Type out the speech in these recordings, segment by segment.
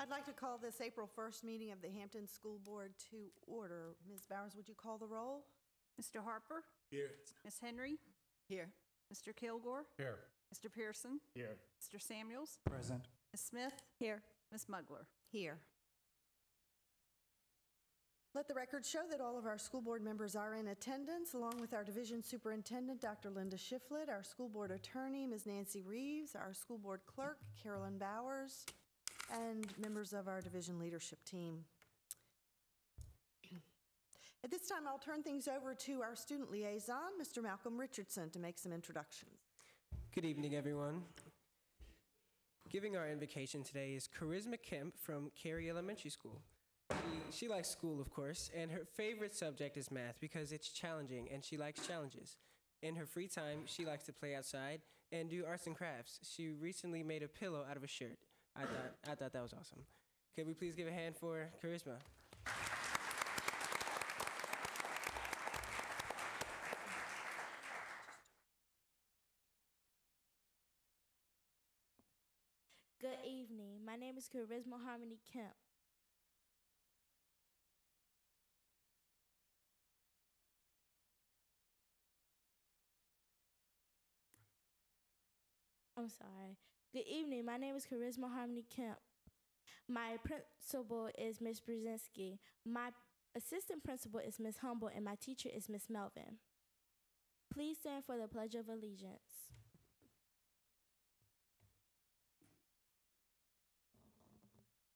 I'd like to call this April 1st meeting of the Hampton School Board to order. Ms. Bowers, would you call the roll? Mr. Harper? Here. Ms. Henry? Here. Mr. Kilgore? Here. Mr. Pearson? Here. Mr. Samuels? Present. Ms. Smith? Here. Ms. Mugler? Here. Let the record show that all of our school board members are in attendance, along with our division superintendent, Dr. Linda Shiflett, our school board attorney, Ms. Nancy Reeves, our school board clerk, Carolyn Bowers, and members of our division leadership team. At this time, I'll turn things over to our student liaison, Mr. Malcolm Richardson, to make some introductions. Good evening, everyone. Giving our invocation today is Charisma Kemp from Cary Elementary School. She likes school, of course, and her favorite subject is math because it's challenging and she likes challenges. In her free time, she likes to play outside and do arts and crafts. She recently made a pillow out of a shirt. I thought that was awesome. Could we please give a hand for Charisma? Good evening. My name is Charisma Harmony Kemp. I'm sorry. Good evening. My name is Charisma Harmony Kemp. My principal is Ms. Brzezinski. My assistant principal is Ms. Humble, and my teacher is Ms. Melvin. Please stand for the Pledge of Allegiance.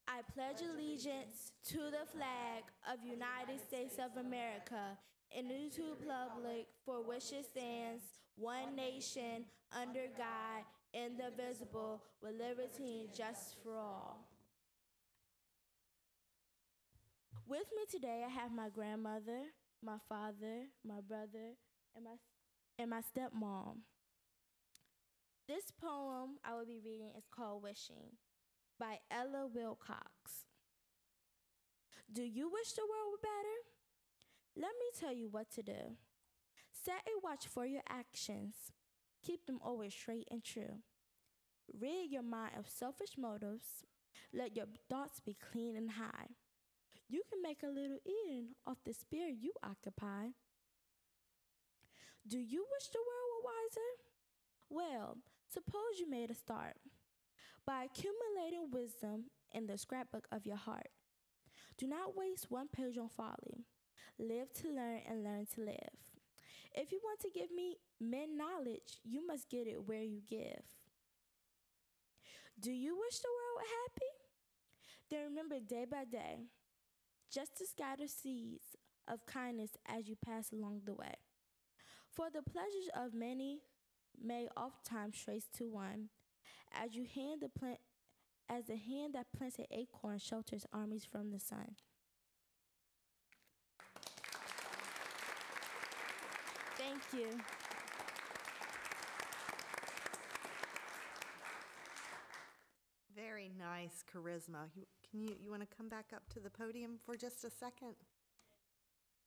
I pledge allegiance to the flag of the United States of America and to the republic for which it stands, one nation, under God, indivisible, with liberty and justice for all. With me today, I have my grandmother, my father, my brother, and my stepmom. This poem I will be reading is called Wishing, by Ella Wilcox. Do you wish the world were better? Let me tell you what to do. Set a watch for your actions. Keep them always straight and true. Rid your mind of selfish motives. Let your thoughts be clean and high. You can make a little eating off the spirit you occupy. Do you wish the world were wiser? Well, suppose you made a start by accumulating wisdom in the scrapbook of your heart. Do not waste one page on folly. Live to learn and learn to live. If you want to give men knowledge, you must get it where you give. Do you wish the world were happy? Then remember day by day, just to scatter seeds of kindness as you pass along the way. For the pleasures of many may oftentimes trace to one, as the hand that plants an acorn shelters armies from the sun. Thank you. Very nice, Charisma. You want to come back up to the podium for just a second?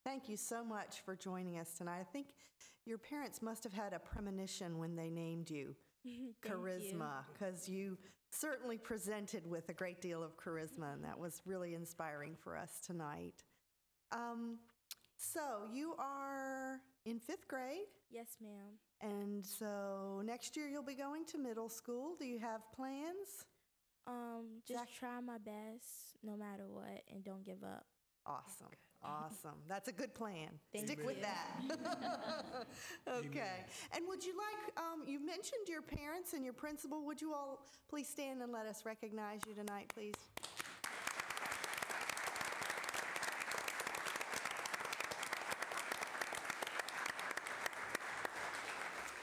Thank you so much for joining us tonight. I think your parents must have had a premonition when they named you Charisma, because you certainly presented with a great deal of charisma, and that was really inspiring for us tonight. So you are in 5th grade? Yes, ma'am. And so next year you'll be going to middle school. Do you have plans? Just try my best no matter what and don't give up. Awesome. Awesome. That's a good plan. Thank Stick you. with that. Okay. Amen. And would you like, you mentioned your parents and your principal. Would you all please stand and let us recognize you tonight, please?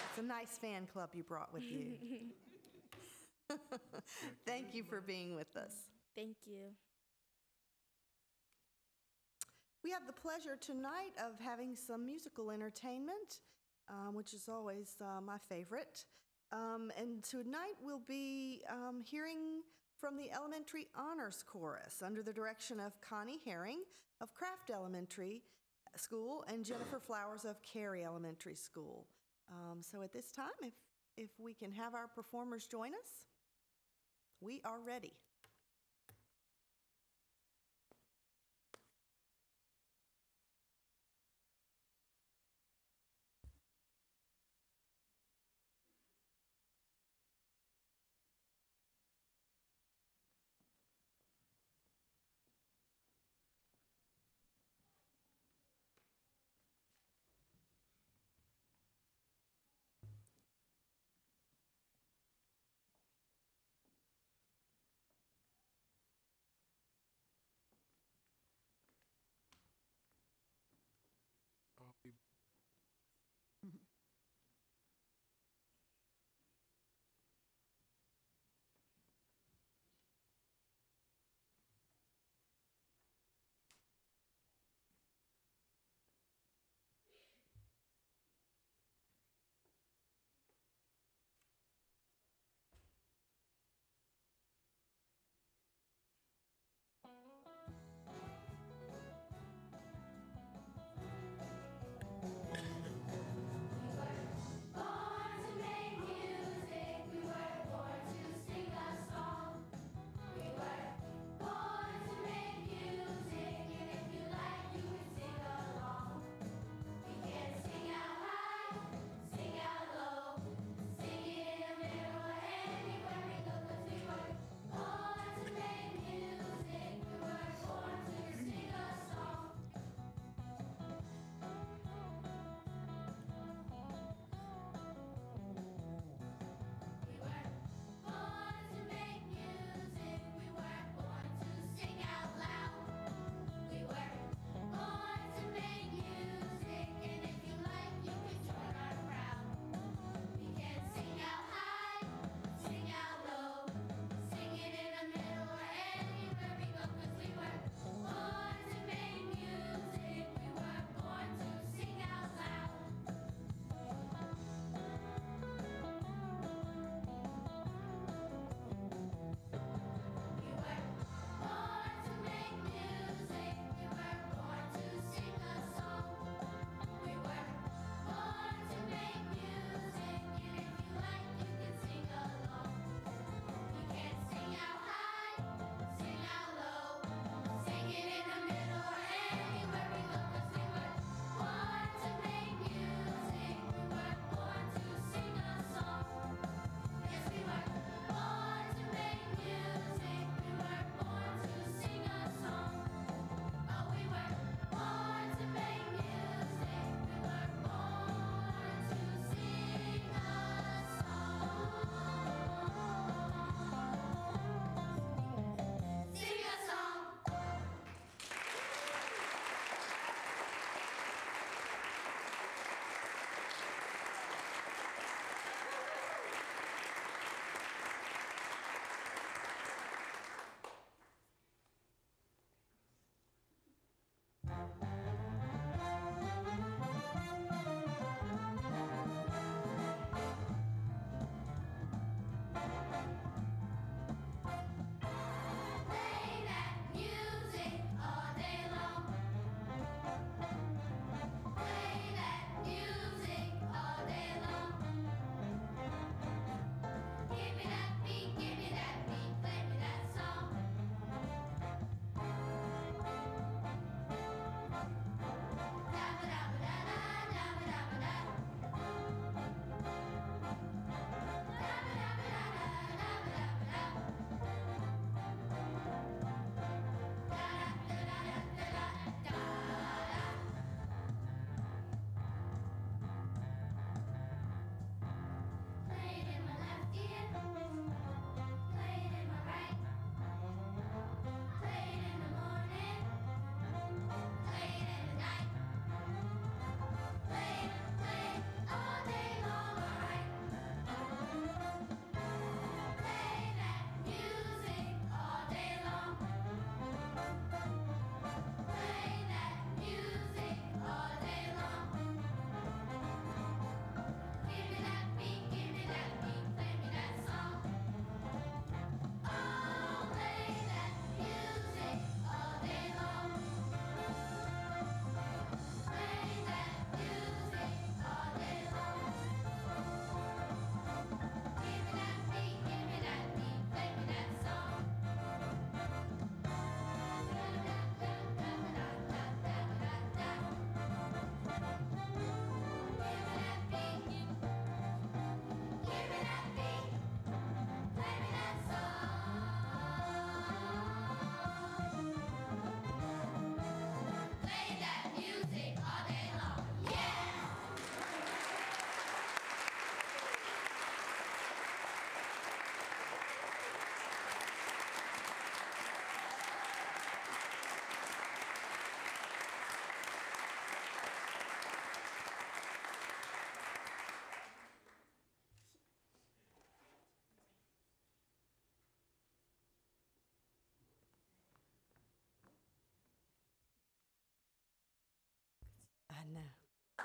It's a nice fan club you brought with you. Thank you for being with us. Thank you. We have the pleasure tonight of having some musical entertainment, which is always my favorite. And tonight we'll be hearing from the Elementary Honors Chorus under the direction of Connie Herring of Craft Elementary School and Jennifer Flowers of Cary Elementary School. So at this time, if we can have our performers join us, we are ready. now.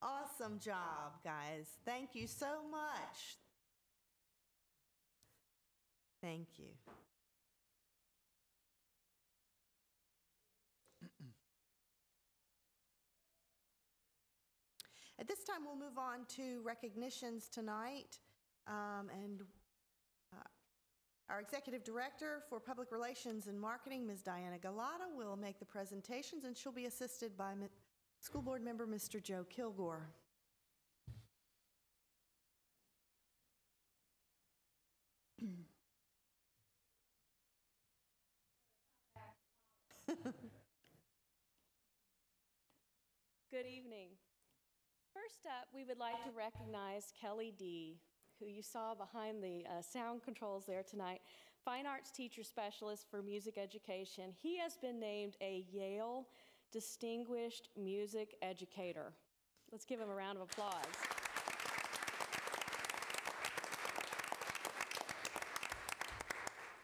Awesome job, guys. Thank you so much. Thank you. At this time, we'll move on to recognitions tonight. Our Executive Director for Public Relations and Marketing, Ms. Diana Galata, will make the presentations, and she'll be assisted by School Board Member Mr. Joe Kilgore. Good evening. First up, we would like to recognize Kelly D., who you saw behind the sound controls there tonight, Fine Arts Teacher Specialist for Music Education. He has been named a Yale Distinguished Music Educator. Let's give him a round of applause.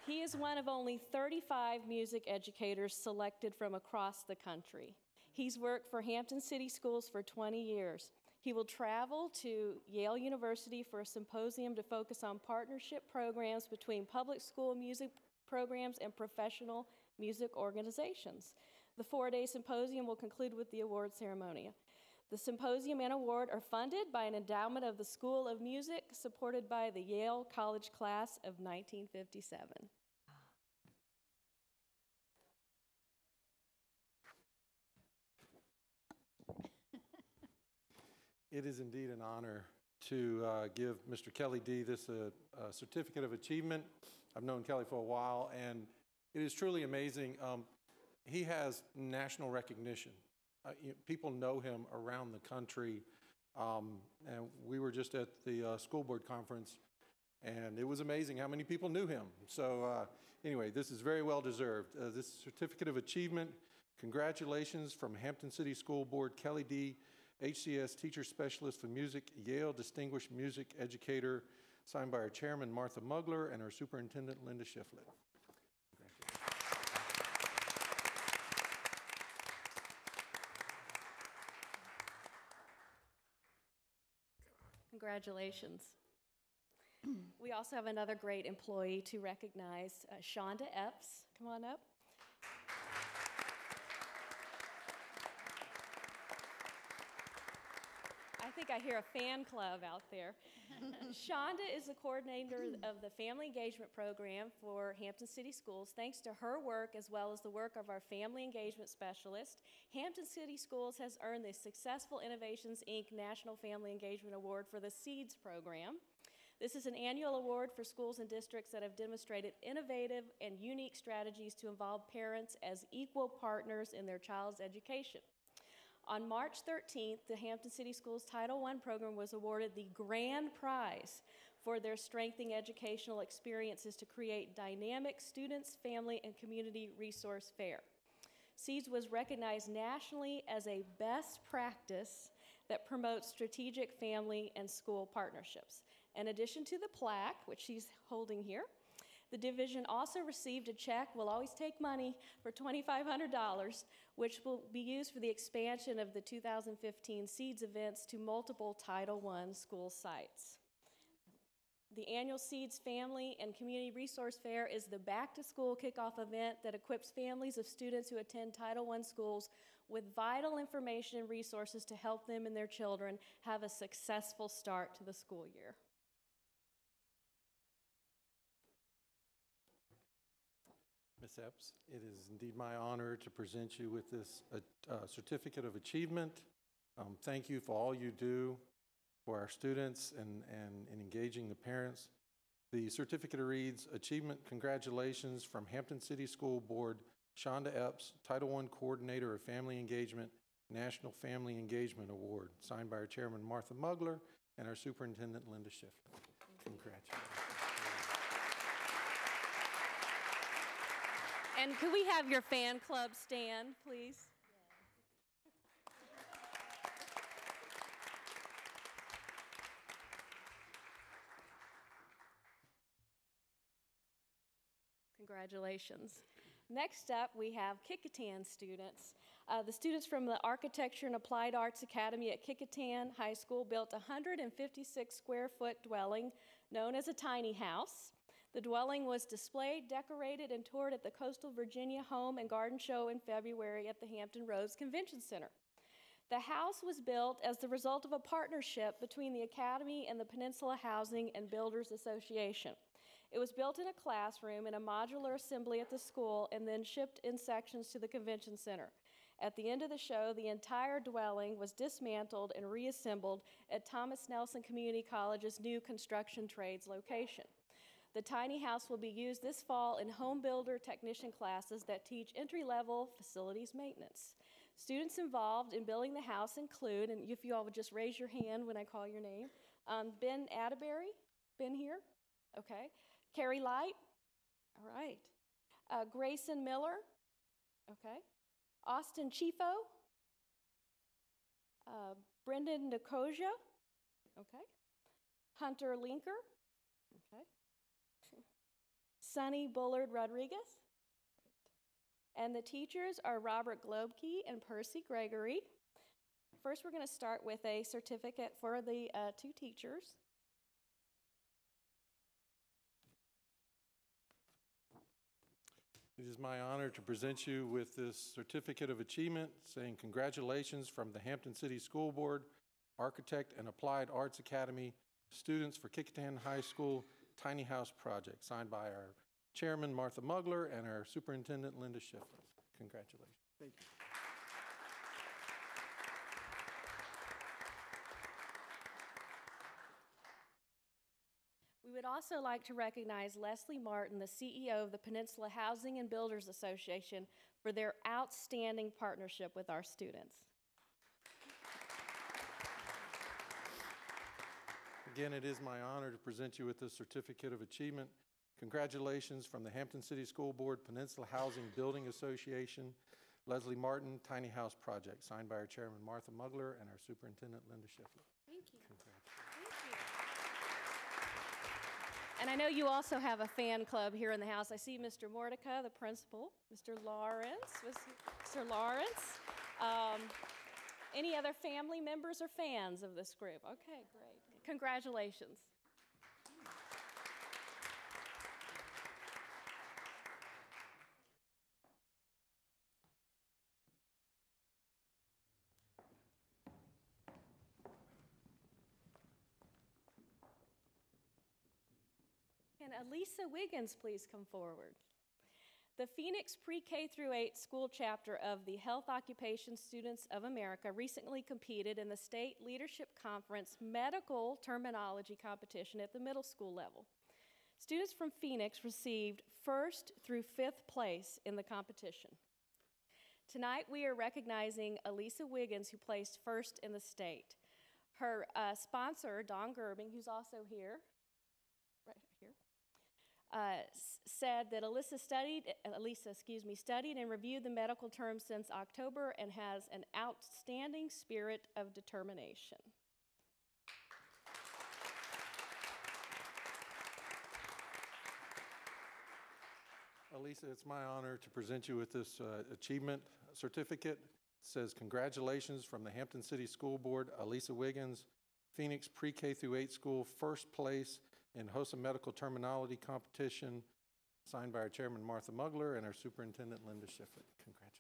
He is one of only 35 music educators selected from across the country. He's worked for Hampton City Schools for 20 years. He will travel to Yale University for a symposium to focus on partnership programs between public school music programs and professional music organizations. The 4-day symposium will conclude with the award ceremony. The symposium and award are funded by an endowment of the School of Music, supported by the Yale College Class of 1957. It is indeed an honor to give Mr. Kelly D. this Certificate of Achievement. I've known Kelly for a while, and it is truly amazing. He has national recognition. People know him around the country, and we were just at the school board conference, and it was amazing how many people knew him. So anyway, this is very well deserved. This Certificate of Achievement, congratulations from Hampton City School Board, Kelly D., HCS Teacher Specialist for Music, Yale Distinguished Music Educator, signed by our Chairman, Martha Mugler, and our Superintendent, Linda Shiflett. Congratulations. We also have another great employee to recognize, Shonda Epps. Come on up. I think I hear a fan club out there. Shonda is the coordinator of the Family Engagement Program for Hampton City Schools. Thanks to her work, as well as the work of our Family Engagement Specialist, Hampton City Schools has earned the Successful Innovations, Inc. National Family Engagement Award for the SEEDS program. This is an annual award for schools and districts that have demonstrated innovative and unique strategies to involve parents as equal partners in their child's education. On March 13th, the Hampton City Schools Title I program was awarded the grand prize for their Strengthening Educational Experiences to create dynamic students, family, and community resource fair. SEEDS was recognized nationally as a best practice that promotes strategic family and school partnerships. In addition to the plaque, which she's holding here, the division also received a check, we'll always take money, for $2,500, which will be used for the expansion of the 2015 SEEDS events to multiple Title I school sites. The annual SEEDS Family and Community Resource Fair is the back-to-school kickoff event that equips families of students who attend Title I schools with vital information and resources to help them and their children have a successful start to the school year. Ms. Epps, it is indeed my honor to present you with this Certificate of Achievement. Thank you for all you do for our students and engaging the parents. The certificate reads, Achievement Congratulations from Hampton City School Board, Shonda Epps, Title I Coordinator of Family Engagement, National Family Engagement Award, signed by our Chairman, Martha Mugler, and our Superintendent, Linda Shiflett. Congratulations. And could we have your fan club stand, please? Congratulations. Next up, we have Kickotan students. The students from the Architecture and Applied Arts Academy at Kickotan High School built a 156 square foot dwelling known as a tiny house. The dwelling was displayed, decorated, and toured at the Coastal Virginia Home and Garden Show in February at the Hampton Roads Convention Center. The house was built as the result of a partnership between the Academy and the Peninsula Housing and Builders Association. It was built in a classroom in a modular assembly at the school and then shipped in sections to the convention center. At the end of the show, the entire dwelling was dismantled and reassembled at Thomas Nelson Community College's new construction trades location. The tiny house will be used this fall in home builder technician classes that teach entry-level facilities maintenance. Students involved in building the house include, and if you all would just raise your hand when I call your name, Ben Atterbury, Ben here? Okay. Carrie Light? All right. Grayson Miller? Okay. Austin Chifo? Brendan Nicosia? Okay. Hunter Linker? Okay. Sonny Bullard Rodriguez? And the teachers are Robert Globkey and Percy Gregory. First, we're going to start with a certificate for the two teachers. It is my honor to present you with this certificate of achievement saying congratulations from the Hampton City School Board, Architect and Applied Arts Academy, students for Kickotan High School Tiny House Project, signed by our Chairman, Martha Mugler, and our Superintendent, Linda Schiffler. Congratulations. Thank you. We would also like to recognize Leslie Martin, the CEO of the Peninsula Housing and Builders Association, for their outstanding partnership with our students. Again, it is my honor to present you with this certificate of achievement. Congratulations from the Hampton City School Board, Peninsula Housing Building Association, Leslie Martin, Tiny House Project, signed by our Chairman, Martha Mugler, and our Superintendent, Linda Schiffler. Thank you. Thank you. And I know you also have a fan club here in the house. I see Mr. Mordecai, the principal, Mr. Lawrence. Mr. Lawrence. Any other family members or fans of this group? Okay, great. Congratulations. Can Elisa Wiggins please come forward? The Phoenix Pre-K through 8 school chapter of the Health Occupation Students of America recently competed in the State Leadership Conference Medical Terminology Competition at the middle school level. Students from Phoenix received 1st through 5th place in the competition. Tonight we are recognizing Elisa Wiggins, who placed 1st in the state. Her sponsor, Don Gerbing, who's also here, right here, said that Elisa studied and reviewed the medical terms since October and has an outstanding spirit of determination. Elisa, it's my honor to present you with this achievement certificate. It says, congratulations from the Hampton City School Board, Elisa Wiggins, Phoenix Pre-K through 8 school, 1st place in HOSA Medical Terminology Competition, signed by our Chairman, Martha Mugler, and our Superintendent, Linda Schiffler. Congratulations.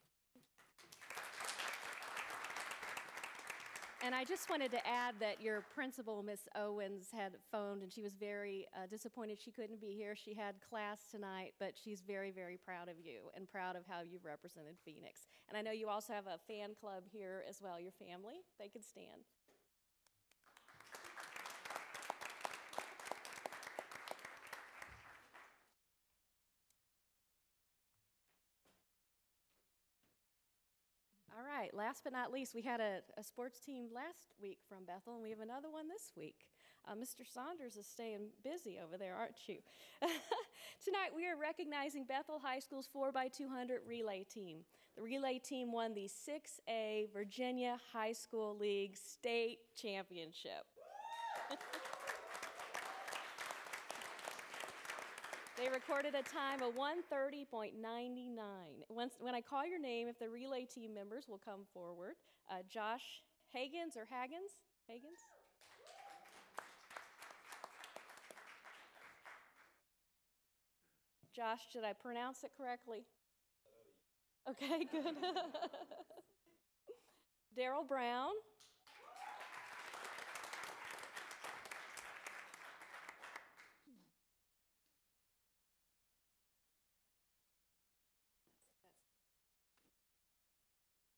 And I just wanted to add that your principal, Miss Owens, had phoned, and she was very disappointed she couldn't be here. She had class tonight, but she's very, very proud of you and proud of how you've represented Phoenix. And I know you also have a fan club here as well, your family. They could stand. All right, last but not least, we had a sports team last week from Bethel, and we have another one this week. Mr. Saunders is staying busy over there, aren't you? Tonight, we are recognizing Bethel High School's 4x200 relay team. The relay team won the 6A Virginia High School League State Championship. They recorded a time of 1:30.99. When I call your name, if the relay team members will come forward, Josh Hagens or Hagens? Hagens? Josh, did I pronounce it correctly? Okay, good. Daryl Brown.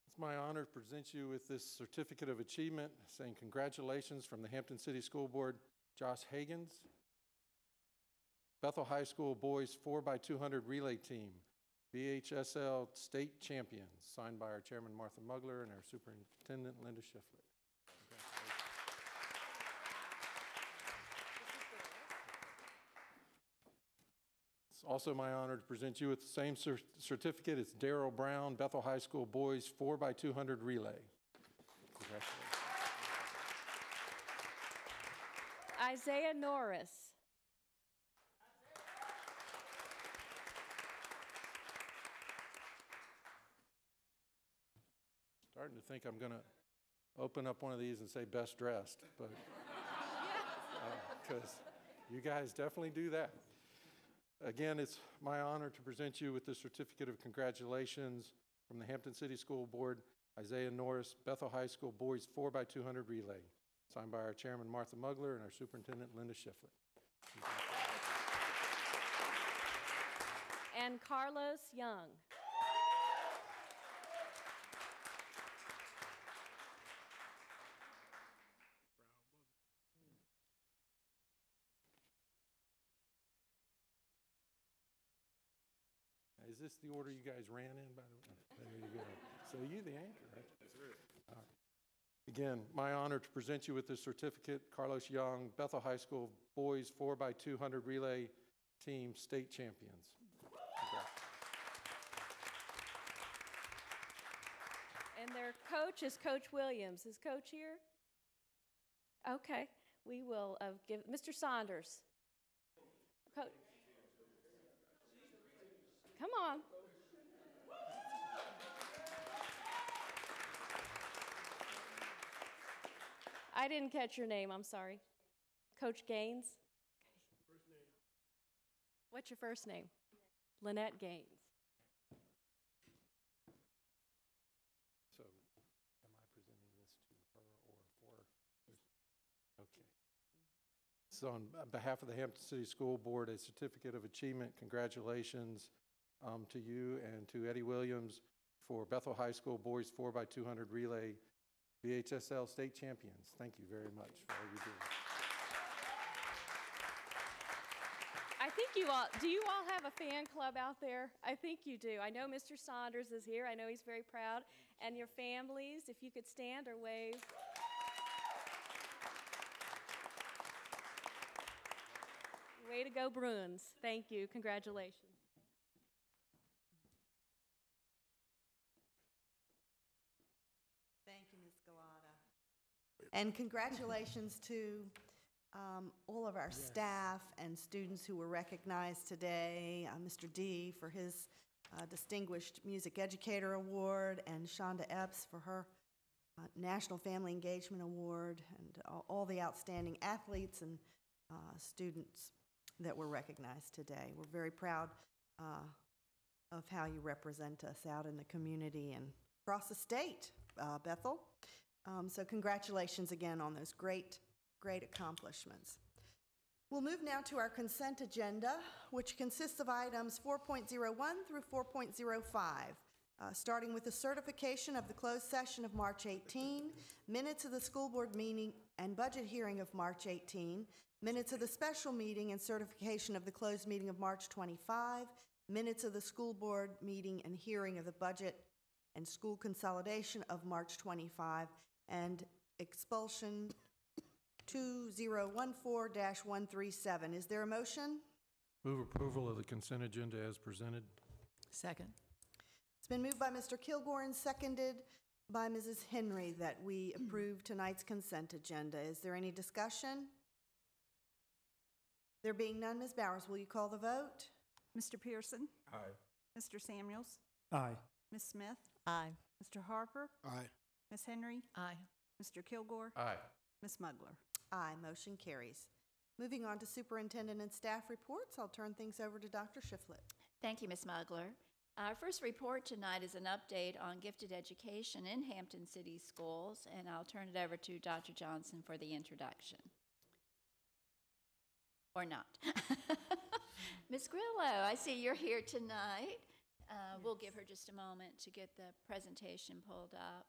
It's my honor to present you with this certificate of achievement saying congratulations from the Hampton City School Board, Josh Hagens. Bethel High School Boys 4x200 Relay Team, BHSL State Champions, signed by our Chairman Martha Mugler and our Superintendent Linda Schiffler. It's also my honor to present you with the same certificate. It's Daryl Brown, Bethel High School Boys 4x200 Relay. Congratulations. Isaiah Norris. Starting to think I'm going to open up one of these and say best dressed, but because you guys definitely do that. Again, it's my honor to present you with the certificate of congratulations from the Hampton City School Board, Isaiah Norris, Bethel High School Boys 4x200 Relay, signed by our Chairman Martha Mugler and our Superintendent Linda Schiffler. And Carlos Young. Is this the order you guys ran in, by the way? There you go. So you the anchor, right? Yes, sir. All right. Again, my honor to present you with this certificate, Carlos Young, Bethel High School Boys 4x200 Relay Team State Champions. And their coach is Coach Williams. Is Coach here? Okay. We will give Mr. Saunders. Coach. Come on. I didn't catch your name, I'm sorry. Coach Gaines? First name. What's your first name? Lynette Gaines. So, am I presenting this to her or for? Okay. So, on behalf of the Hampton City School Board, a certificate of achievement, congratulations to you and to Eddie Williams for Bethel High School Boys 4x200 Relay BHSL State Champions. Thank you very much for all you do. I think do you all have a fan club out there? I think you do. I know Mr. Saunders is here. I know he's very proud. And your families, if you could stand or wave. Way to go, Bruins. Thank you. Congratulations. Thank you, Ms. Galata. And congratulations to all of our staff and students who were recognized today. Mr. D for his Distinguished Music Educator Award, and Shonda Epps for her National Family Engagement Award, and all the outstanding athletes and students that were recognized today. We're very proud of how you represent us out in the community and across the state, Bethel. So congratulations again on those great accomplishments. We'll move now to our consent agenda, which consists of items 4.01 through 4.05, starting with the certification of the closed session of March 18, minutes of the school board meeting and budget hearing of March 18, minutes of the special meeting and certification of the closed meeting of March 25, minutes of the school board meeting and hearing of the budget and school consolidation of March 25, and expulsion 2014-137. Is there a motion? Move approval of the consent agenda as presented. Second. It's been moved by Mr. Kilgore and seconded by Mrs. Henry that we approve tonight's consent agenda. Is there any discussion? There being none, Ms. Bowers, will you call the vote? Mr. Pearson? Aye. Mr. Samuels? Aye. Ms. Smith? Aye. Mr. Harper? Aye. Ms. Henry? Aye. Mr. Kilgore? Aye. Ms. Mugler? Aye, motion carries. Moving on to superintendent and staff reports, I'll turn things over to Dr. Shiflett. Thank you, Ms. Mugler. Our first report tonight is an update on gifted education in Hampton City Schools, and I'll turn it over to Dr. Johnson for the introduction. Or not. Ms. Grillo, I see you're here tonight. We'll give her just a moment to get the presentation pulled up.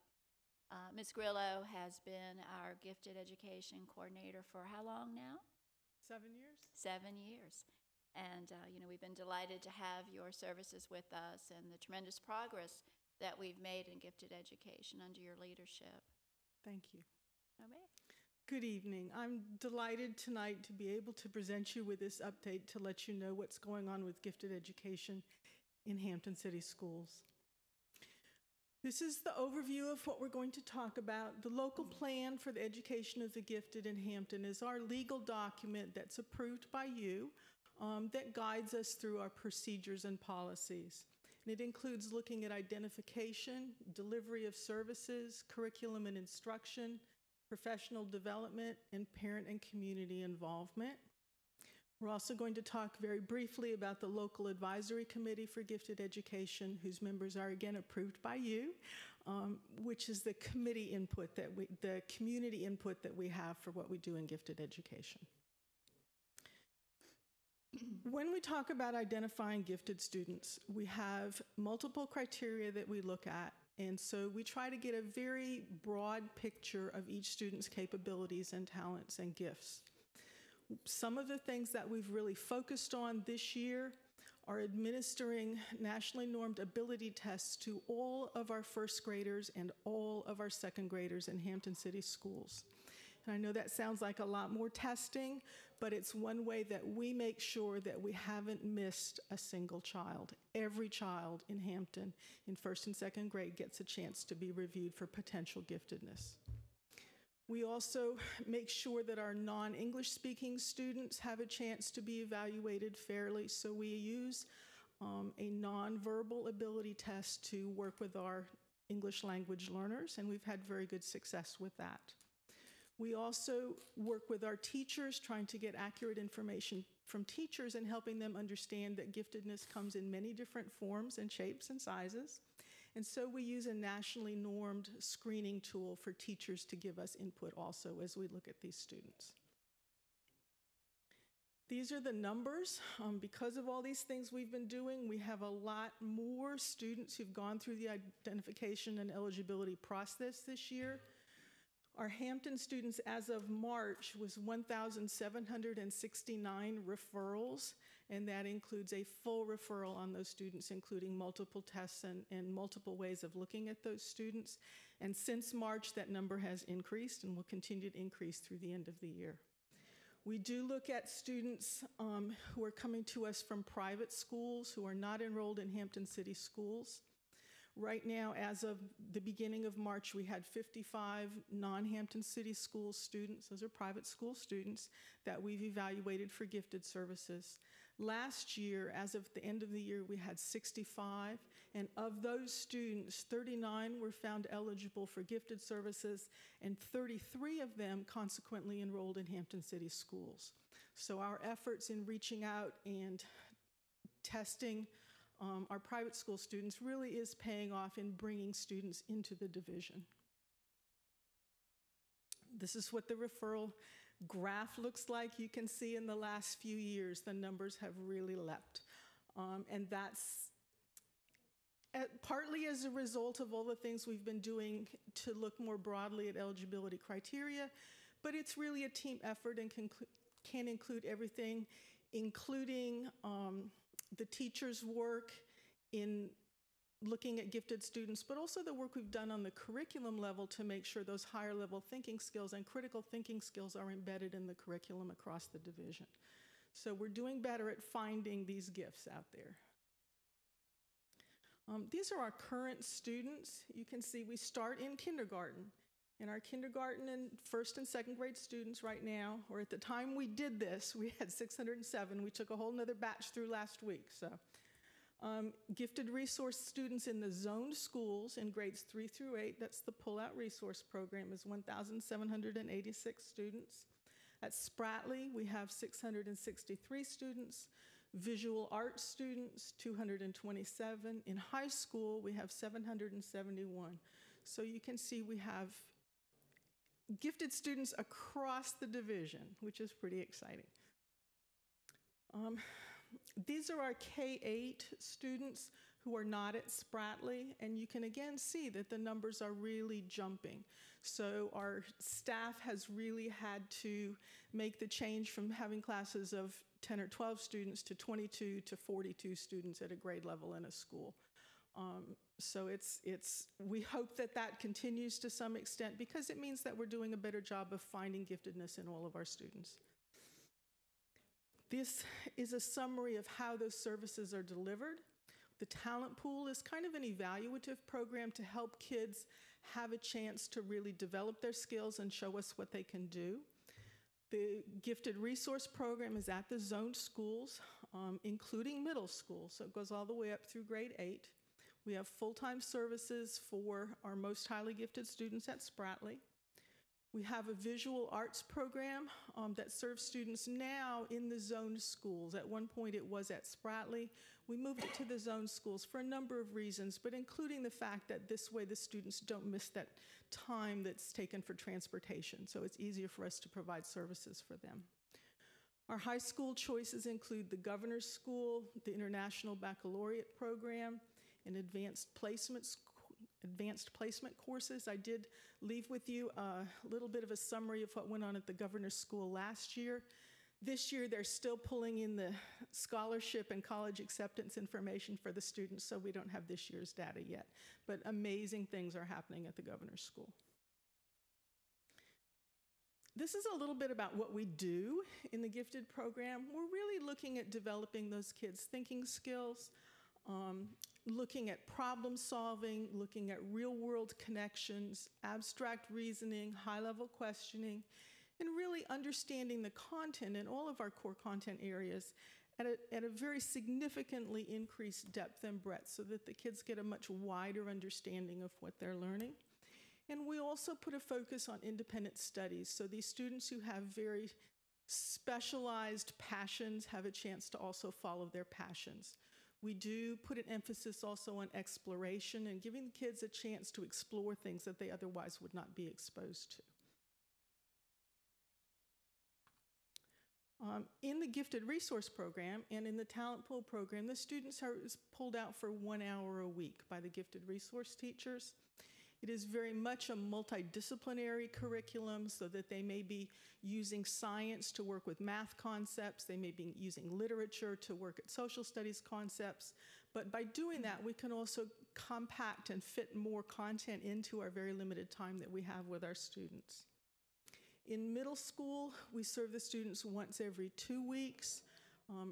Ms. Grillo has been our gifted education coordinator for how long now? 7 years. 7 years. And, we've been delighted to have your services with us and the tremendous progress that we've made in gifted education under your leadership. Thank you. Okay. Good evening. I'm delighted tonight to be able to present you with this update to let you know what's going on with gifted education in Hampton City Schools. This is the overview of what we're going to talk about. The local plan for the education of the gifted in Hampton is our legal document that's approved by you that guides us through our procedures and policies. And it includes looking at identification, delivery of services, curriculum and instruction, professional development, and parent and community involvement. We're also going to talk very briefly about the local advisory committee for gifted education, whose members are again approved by you, which is the committee input the community input that we have for what we do in gifted education. When we talk about identifying gifted students, we have multiple criteria that we look at, and so we try to get a very broad picture of each student's capabilities and talents and gifts. Some of the things that we've really focused on this year are administering nationally normed ability tests to all of our first graders and all of our second graders in Hampton City Schools. And I know that sounds like a lot more testing, but it's one way that we make sure that we haven't missed a single child. Every child in Hampton in first and second grade gets a chance to be reviewed for potential giftedness. We also make sure that our non-English speaking students have a chance to be evaluated fairly, so we use a nonverbal ability test to work with our English language learners, and we've had very good success with that. We also work with our teachers, trying to get accurate information from teachers and helping them understand that giftedness comes in many different forms and shapes and sizes. And so we use a nationally normed screening tool for teachers to give us input also as we look at these students. These are the numbers. Because of all these things we've been doing, we have a lot more students who've gone through the identification and eligibility process this year. Our Hampton students as of March was 1,769 referrals, and that includes a full referral on those students, including multiple tests and multiple ways of looking at those students. And since March, that number has increased and will continue to increase through the end of the year. We do look at students who are coming to us from private schools who are not enrolled in Hampton City Schools. Right now, as of the beginning of March, we had 55 non-Hampton City Schools students, those are private school students, that we've evaluated for gifted services. Last year, as of the end of the year, we had 65, and of those students, 39 were found eligible for gifted services, and 33 of them consequently enrolled in Hampton City Schools. So our efforts in reaching out and testing our private school students really is paying off in bringing students into the division. This is what the referral graph looks like. You can see in the last few years, the numbers have really leapt. And that's partly as a result of all the things we've been doing to look more broadly at eligibility criteria, but it's really a team effort and can include everything, including the teachers' work in looking at gifted students, but also the work we've done on the curriculum level to make sure those higher level thinking skills and critical thinking skills are embedded in the curriculum across the division. So we're doing better at finding these gifts out there. These are our current students. You can see we start in kindergarten. In our kindergarten and first and second grade students right now, or at the time we did this, we had 607. We took a whole nother batch through last week. So, gifted resource students in the zoned schools in grades 3 through 8, that's the Pull-Out Resource Program, is 1,786 students. At Spratley, we have 663 students. Visual arts students, 227. In high school, we have 771. So you can see we have gifted students across the division, which is pretty exciting. These are our K-8 students who are not at Spratley, and you can again see that the numbers are really jumping. So our staff has really had to make the change from having classes of 10 or 12 students to 22 to 42 students at a grade level in a school. So we hope that that continues to some extent because it means that we're doing a better job of finding giftedness in all of our students. This is a summary of how those services are delivered. The talent pool is kind of an evaluative program to help kids have a chance to really develop their skills and show us what they can do. The gifted resource program is at the zoned schools, including middle school, so it goes all the way up through grade 8. We have full-time services for our most highly gifted students at Spratley. We have a visual arts program that serves students now in the zoned schools. At one point it was at Spratley. We moved it to the zoned schools for a number of reasons, but including the fact that this way the students don't miss that time that's taken for transportation, so it's easier for us to provide services for them. Our high school choices include the Governor's School, the International Baccalaureate Program, and advanced placement courses. I did leave with you a little bit of a summary of what went on at the Governor's School last year. This year, they're still pulling in the scholarship and college acceptance information for the students, so we don't have this year's data yet. But amazing things are happening at the Governor's School. This is a little bit about what we do in the gifted program. We're really looking at developing those kids' thinking skills, looking at problem solving, looking at real-world connections, abstract reasoning, high-level questioning, and really understanding the content in all of our core content areas at a very significantly increased depth and breadth so that the kids get a much wider understanding of what they're learning. And we also put a focus on independent studies, so these students who have very specialized passions have a chance to also follow their passions. We do put an emphasis also on exploration and giving the kids a chance to explore things that they otherwise would not be exposed to. In the gifted resource program and in the talent pool program, the students are pulled out for 1 hour a week by the gifted resource teachers. It is very much a multidisciplinary curriculum so that they may be using science to work with math concepts, they may be using literature to work at social studies concepts, but by doing that, we can also compact and fit more content into our very limited time that we have with our students. In middle school, we serve the students once every 2 weeks,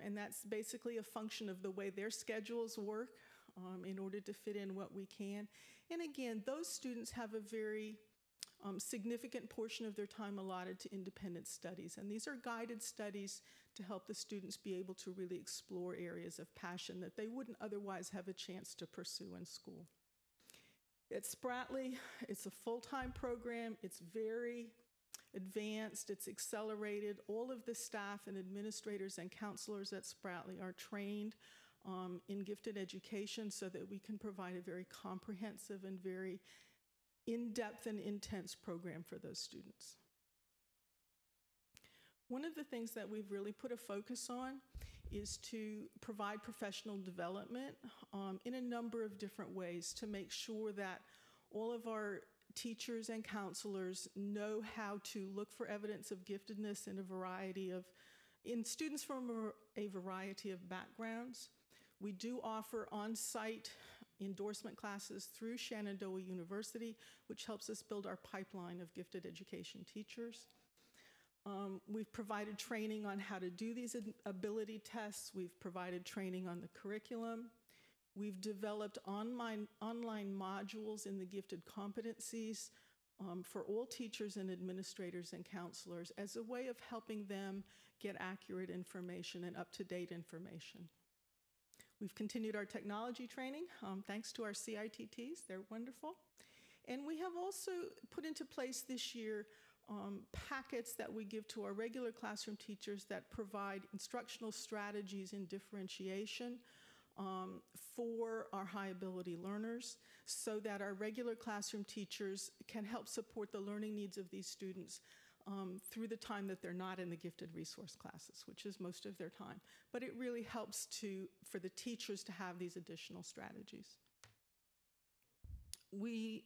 and that's basically a function of the way their schedules work in order to fit in what we can. And again, those students have a very significant portion of their time allotted to independent studies, and these are guided studies to help the students be able to really explore areas of passion that they wouldn't otherwise have a chance to pursue in school. At Spratley, it's a full-time program. It's very advanced, it's accelerated. All of the staff and administrators and counselors at Spratley are trained in gifted education so that we can provide a very comprehensive and very in-depth and intense program for those students. One of the things that we've really put a focus on is to provide professional development in a number of different ways to make sure that all of our teachers and counselors know how to look for evidence of giftedness in students from a variety of backgrounds. We do offer on-site endorsement classes through Shenandoah University, which helps us build our pipeline of gifted education teachers. We've provided training on how to do these ability tests. We've provided training on the curriculum. We've developed online modules in the gifted competencies for all teachers and administrators and counselors as a way of helping them get accurate information and up-to-date information. We've continued our technology training thanks to our CITTs. They're wonderful. And we have also put into place this year packets that we give to our regular classroom teachers that provide instructional strategies in differentiation for our high ability learners, so that our regular classroom teachers can help support the learning needs of these students through the time that they're not in the gifted resource classes, which is most of their time. But it really helps for the teachers to have these additional strategies. We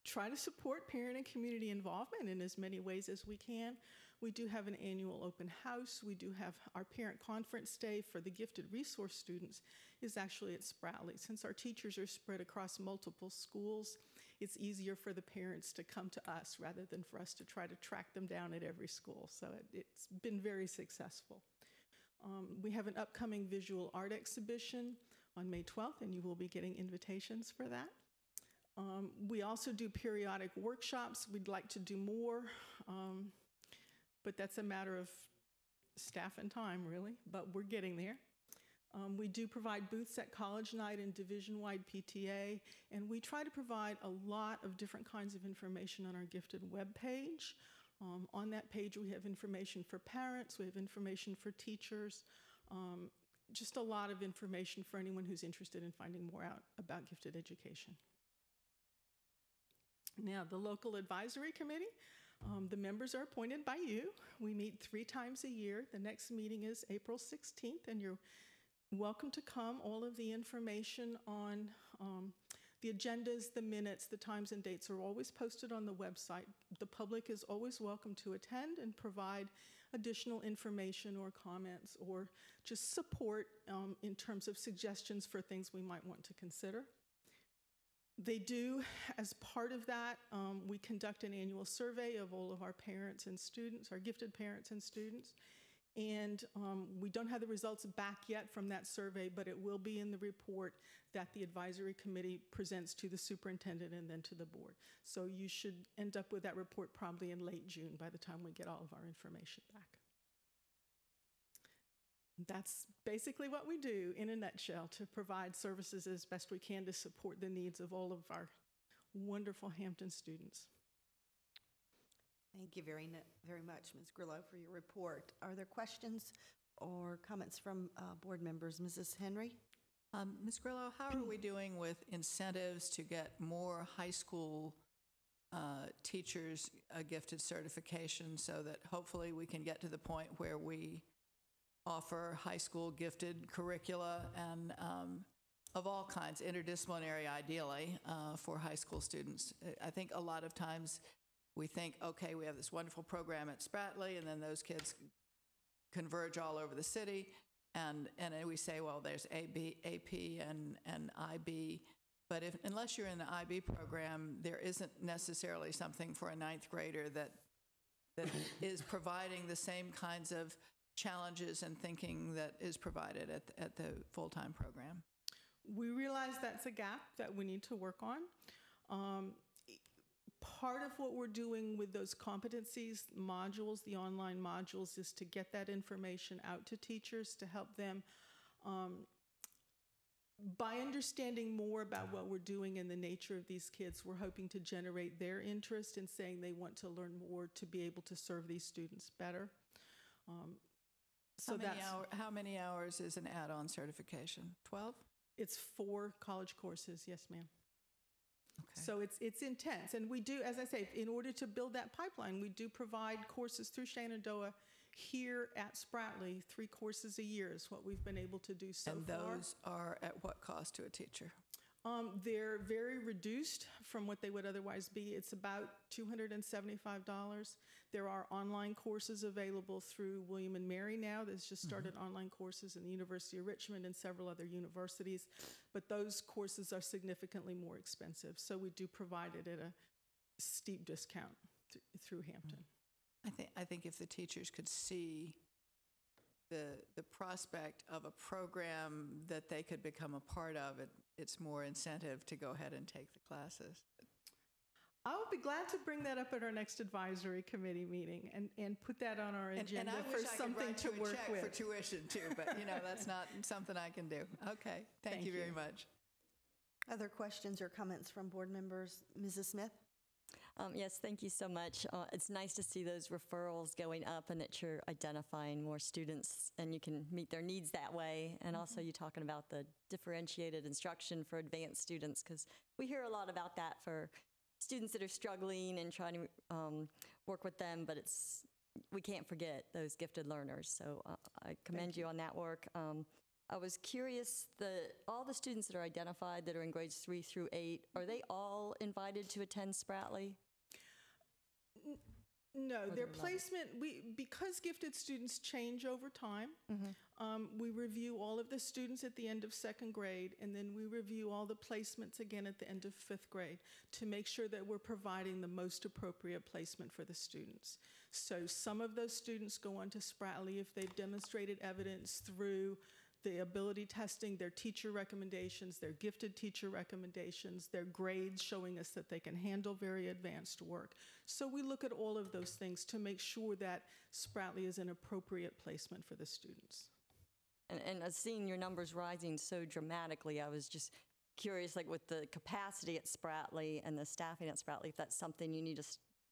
try to support parent and community involvement in as many ways as we can. We do have an annual open house. We do have our parent conference day for the gifted resource students is actually at Spratly. Since our teachers are spread across multiple schools, it's easier for the parents to come to us rather than for us to try to track them down at every school. So it's been very successful. We have an upcoming visual art exhibition on May 12th, and you will be getting invitations for that. We also do periodic workshops. We'd like to do more, but that's a matter of staff and time, really, but we're getting there. We do provide booths at college night and division-wide PTA, and we try to provide a lot of different kinds of information on our gifted webpage. On that page, we have information for parents, we have information for teachers, just a lot of information for anyone who's interested in finding more out about gifted education. Now, the local advisory committee, the members are appointed by you. We meet 3 times a year. The next meeting is April 16th, and you're welcome to come. All of the information on the agendas, the minutes, the times and dates are always posted on the website. The public is always welcome to attend and provide additional information or comments or just support in terms of suggestions for things we might want to consider. They do, as part of that, we conduct an annual survey of all of our parents and students, our gifted parents and students. And we don't have the results back yet from that survey, but it will be in the report that the advisory committee presents to the superintendent and then to the board. So you should end up with that report probably in late June by the time we get all of our information back. That's basically what we do in a nutshell, to provide services as best we can to support the needs of all of our wonderful Hampton students. Thank you very much, Ms. Grillo, for your report. Are there questions or comments from board members? Mrs. Henry? Ms. Grillo, how are we doing with incentives to get more high school teachers a gifted certification so that hopefully we can get to the point where we offer high school gifted curricula and of all kinds, interdisciplinary ideally, for high school students? I think a lot of times we think, okay, we have this wonderful program at Spratly, and then those kids converge all over the city, and then we say, well, there's AP and IB, but unless you're in the IB program, there isn't necessarily something for a 9th grader that is providing the same kinds of challenges and thinking that is provided at the full-time program. We realize that's a gap that we need to work on. Part of what we're doing with those competencies modules, the online modules, is to get that information out to teachers to help them by understanding more about what we're doing and the nature of these kids. We're hoping to generate their interest in saying they want to learn more to be able to serve these students better. How many hours is an add-on certification? 12? It's 4 college courses, yes, ma'am. Okay. So it's intense. And we do, as I say, in order to build that pipeline, we do provide courses through Shenandoah here at Spratly. 3 courses a year is what we've been able to do so far. And those are at what cost to a teacher? They're very reduced from what they would otherwise be. It's about $275. There are online courses available through William and Mary now. There's just started online courses in the University of Richmond and several other universities, but those courses are significantly more expensive. So we do provide it at a steep discount through Hampton. I think if the teachers could see the prospect of a program that they could become a part of, it's more incentive to go ahead and take the classes. I would be glad to bring that up at our next advisory committee meeting and put that on our agenda and I for wish I something could write to work a check with. for tuition too, but that's not something I can do. Okay, thank you very much. Other questions or comments from board members? Mrs. Smith? Yes, thank you so much. It's nice to see those referrals going up and that you're identifying more students and you can meet their needs that way. And also you talking about the differentiated instruction for advanced students, because we hear a lot about that for students that are struggling and trying to work with them, but we can't forget those gifted learners. So I commend you on that work. I was curious, all the students that are identified that are in grades 3 through 8, are they all invited to attend Spratley? No, their placement, because gifted students change over time, we review all of the students at the end of 2nd grade, and then we review all the placements again at the end of 5th grade to make sure that we're providing the most appropriate placement for the students. So some of those students go on to Spratley if they've demonstrated evidence through the ability testing, their teacher recommendations, their gifted teacher recommendations, their grades showing us that they can handle very advanced work. So we look at all of those things to make sure that Spratley is an appropriate placement for the students. And seeing your numbers rising so dramatically, I was just curious, like with the capacity at Spratley and the staffing at Spratley, if that's something you need to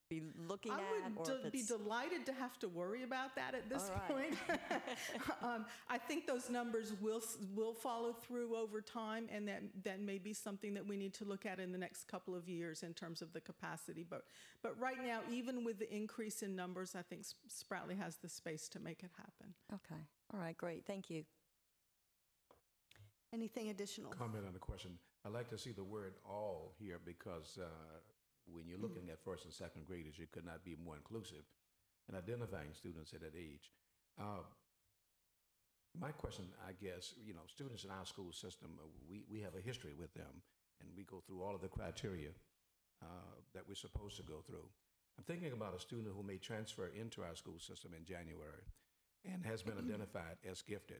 be looking at? I would be delighted to have to worry about that at this point. I think those numbers will follow through over time, and that may be something that we need to look at in the next couple of years in terms of the capacity. But right now, even with the increase in numbers, I think Spratley has the space to make it happen. Okay. All right, great. Thank you. Anything additional? Comment on the question. I like to see the word all here because when you're looking at 1st and 2nd graders, you could not be more inclusive in identifying students at that age. My question, I guess, students in our school system, we have a history with them, and we go through all of the criteria that we're supposed to go through. I'm thinking about a student who may transfer into our school system in January and has been identified as gifted.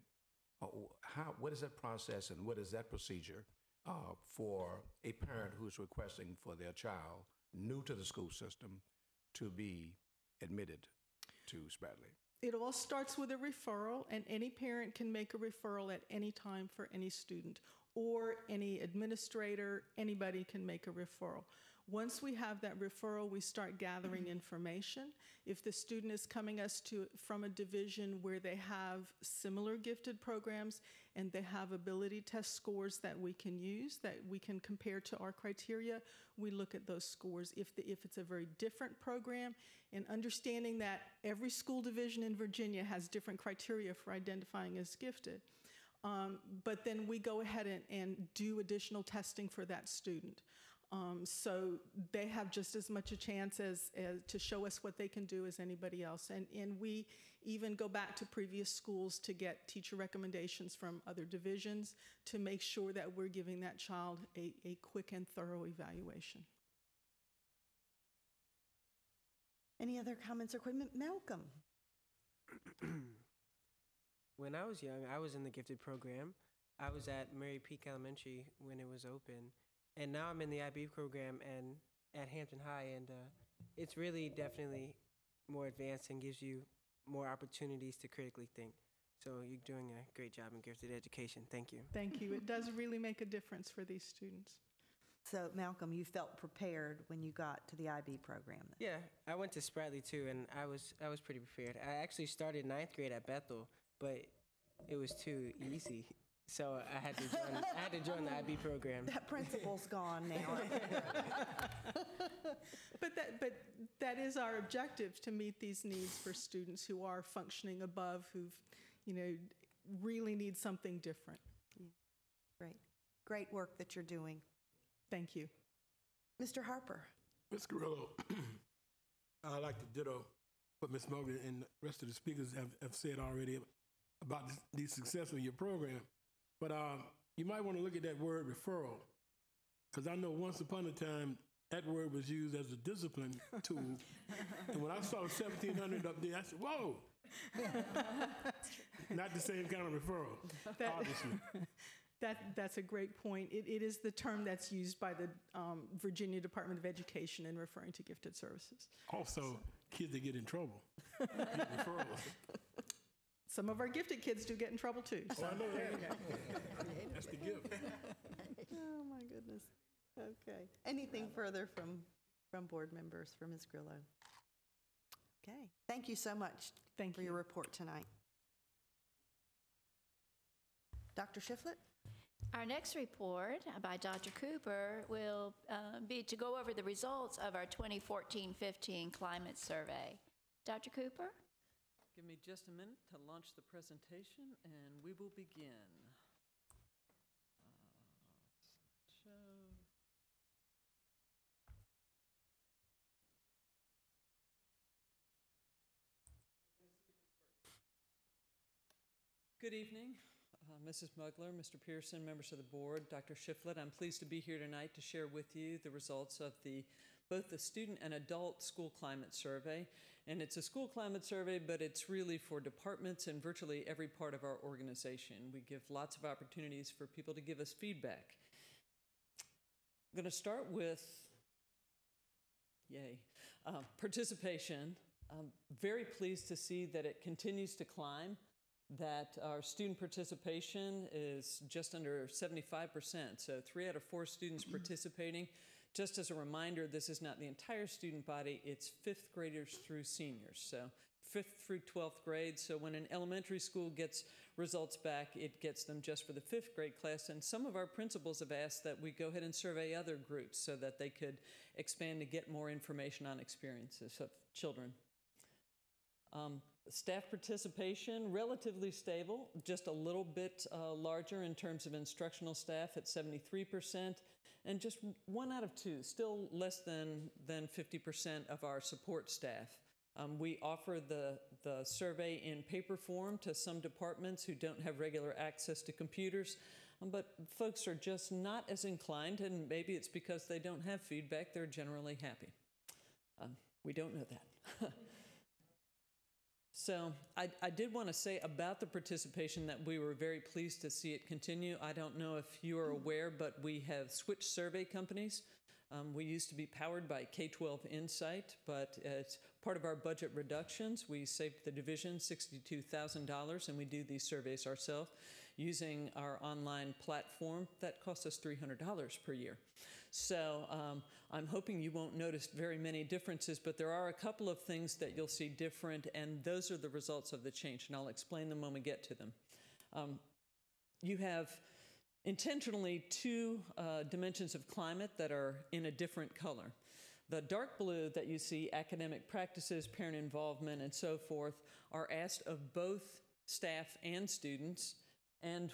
What is that process and what is that procedure for a parent who's requesting for their child new to the school system to be admitted to Spratley? It all starts with a referral, and any parent can make a referral at any time for any student, or any administrator, anybody can make a referral. Once we have that referral, we start gathering information. If the student is coming from a division where they have similar gifted programs and they have ability test scores that we can use, that we can compare to our criteria, we look at those scores. If it's a very different program, and understanding that every school division in Virginia has different criteria for identifying as gifted, but then we go ahead and do additional testing for that student. So they have just as much a chance as to show us what they can do as anybody else. And we even go back to previous schools to get teacher recommendations from other divisions to make sure that we're giving that child a quick and thorough evaluation. Any other comments or questions? Malcolm? When I was young, I was in the gifted program. I was at Mary Peak Elementary when it was open. And now I'm in the IB program and at Hampton High, and it's really definitely more advanced and gives you more opportunities to critically think. So you're doing a great job in gifted education. Thank you. Thank you. It does really make a difference for these students. So, Malcolm, you felt prepared when you got to the IB program then? Yeah, I went to Spratley too, and I was pretty prepared. I actually started 9th grade at Bethel, but it was too easy. So I had to join the IB program. That principle's gone now. But that is our objective, to meet these needs for students who are functioning above, who've, really need something different. Yeah. Great work that you're doing. Thank you. Mr. Harper. Ms. Carrillo, I'd like to ditto what Ms. Morgan and the rest of the speakers have said already about the success of your program. But you might want to look at that word referral, because I know once upon a time that word was used as a discipline tool. And when I saw 1,700 up there, I said, whoa. Not the same kind of referral, obviously. That's a great point. It is the term that's used by the Virginia Department of Education in referring to gifted services. Also, kids that get in trouble. Get referrals. Some of our gifted kids do get in trouble too. So Oh, I know there you that. go. That's the gift. Oh, my goodness. Okay. Anything further from board members, for Ms. Grillo? Okay. Thank you so much Thank for you. your report tonight. Dr. Shiflett? Our next report by Dr. Cooper will be to go over the results of our 2014-15 climate survey. Dr. Cooper? Give me just a minute to launch the presentation, and we will begin. Slideshow. Good evening, Mrs. Mugler, Mr. Pearson, members of the board, Dr. Shiflett. I'm pleased to be here tonight to share with you the results of both the student and adult school climate survey. And it's a school climate survey, but it's really for departments and virtually every part of our organization. We give lots of opportunities for people to give us feedback. I'm going to start with, participation. I'm very pleased to see that it continues to climb, that our student participation is just under 75%. So 3 out of 4 students participating. Just as a reminder, this is not the entire student body, it's 5th graders through seniors. So 5th through 12th grade. So when an elementary school gets results back, it gets them just for the 5th grade class. And some of our principals have asked that we go ahead and survey other groups so that they could expand to get more information on experiences of children. Staff participation, relatively stable, just a little bit larger in terms of instructional staff at 73%, and just 1 out of 2, still less than 50% of our support staff. We offer the survey in paper form to some departments who don't have regular access to computers, but folks are just not as inclined, and maybe it's because they don't have feedback, they're generally happy. We don't know that. So I did want to say about the participation that we were very pleased to see it continue. I don't know if you are aware, but we have switched survey companies. We used to be powered by K-12 Insight, but as part of our budget reductions, we saved the division $62,000, and we do these surveys ourselves using our online platform. That costs us $300 per year. So I'm hoping you won't notice very many differences, but there are a couple of things that you'll see different, and those are the results of the change, and I'll explain them when we get to them. You have intentionally 2 dimensions of climate that are in a different color. The dark blue that you see, academic practices, parent involvement, and so forth, are asked of both staff and students, and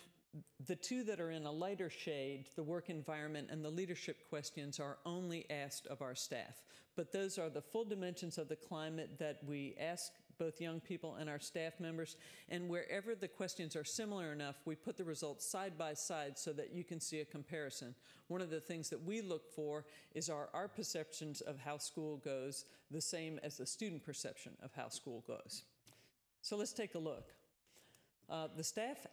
the 2 that are in a lighter shade, the work environment and the leadership questions, are only asked of our staff. But those are the full dimensions of the climate that we ask both young people and our staff members. And wherever the questions are similar enough, we put the results side by side so that you can see a comparison. One of the things that we look for is our perceptions of how school goes the same as the student perception of how school goes. So let's take a look. The staff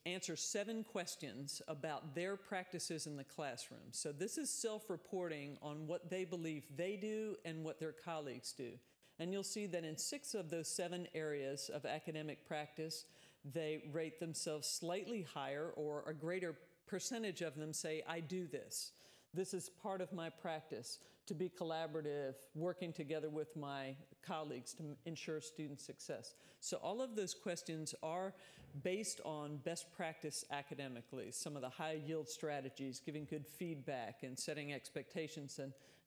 answer 7 questions about their practices in the classroom. So this is self-reporting on what they believe they do and what their colleagues do. And you'll see that in 6 of those 7 areas of academic practice, they rate themselves slightly higher, or a greater percentage of them say, I do this. This is part of my practice, to be collaborative, working together with my colleagues to ensure student success. So all of those questions are based on best practice academically, some of the high yield strategies, giving good feedback and setting expectations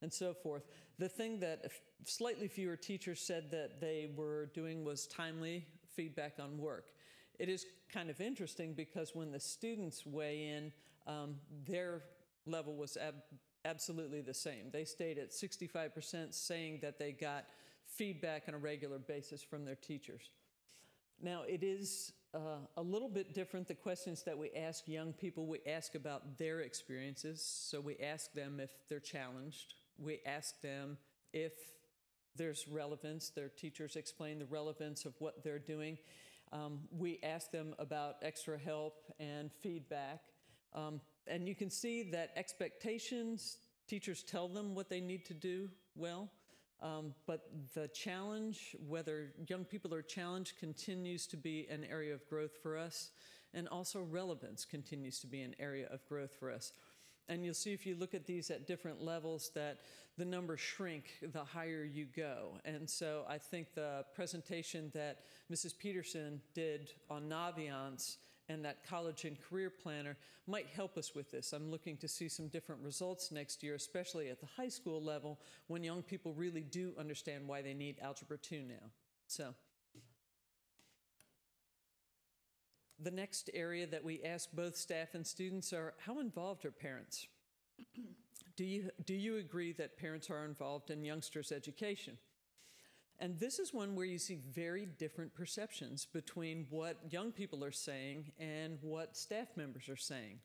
and so forth. The thing that slightly fewer teachers said that they were doing was timely feedback on work. It is kind of interesting because when the students weigh in, their level was absolutely the same. They stayed at 65%, saying that they got feedback on a regular basis from their teachers. Now, it is a little bit different, the questions that we ask young people. We ask about their experiences, so we ask them if they're challenged. We ask them if there's relevance. Their teachers explain the relevance of what they're doing. We ask them about extra help and feedback. And you can see that expectations, teachers tell them what they need to do well, but the challenge, whether young people are challenged, continues to be an area of growth for us, and also relevance continues to be an area of growth for us. And you'll see if you look at these at different levels that the numbers shrink the higher you go. And so I think the presentation that Mrs. Peterson did on Naviance and that college and career planner might help us with this. I'm looking to see some different results next year, especially at the high school level, when young people really do understand why they need Algebra 2 now. So the next area that we ask both staff and students are, how involved are parents? Do you agree that parents are involved in youngsters' education? And this is one where you see very different perceptions between what young people are saying and what staff members are saying.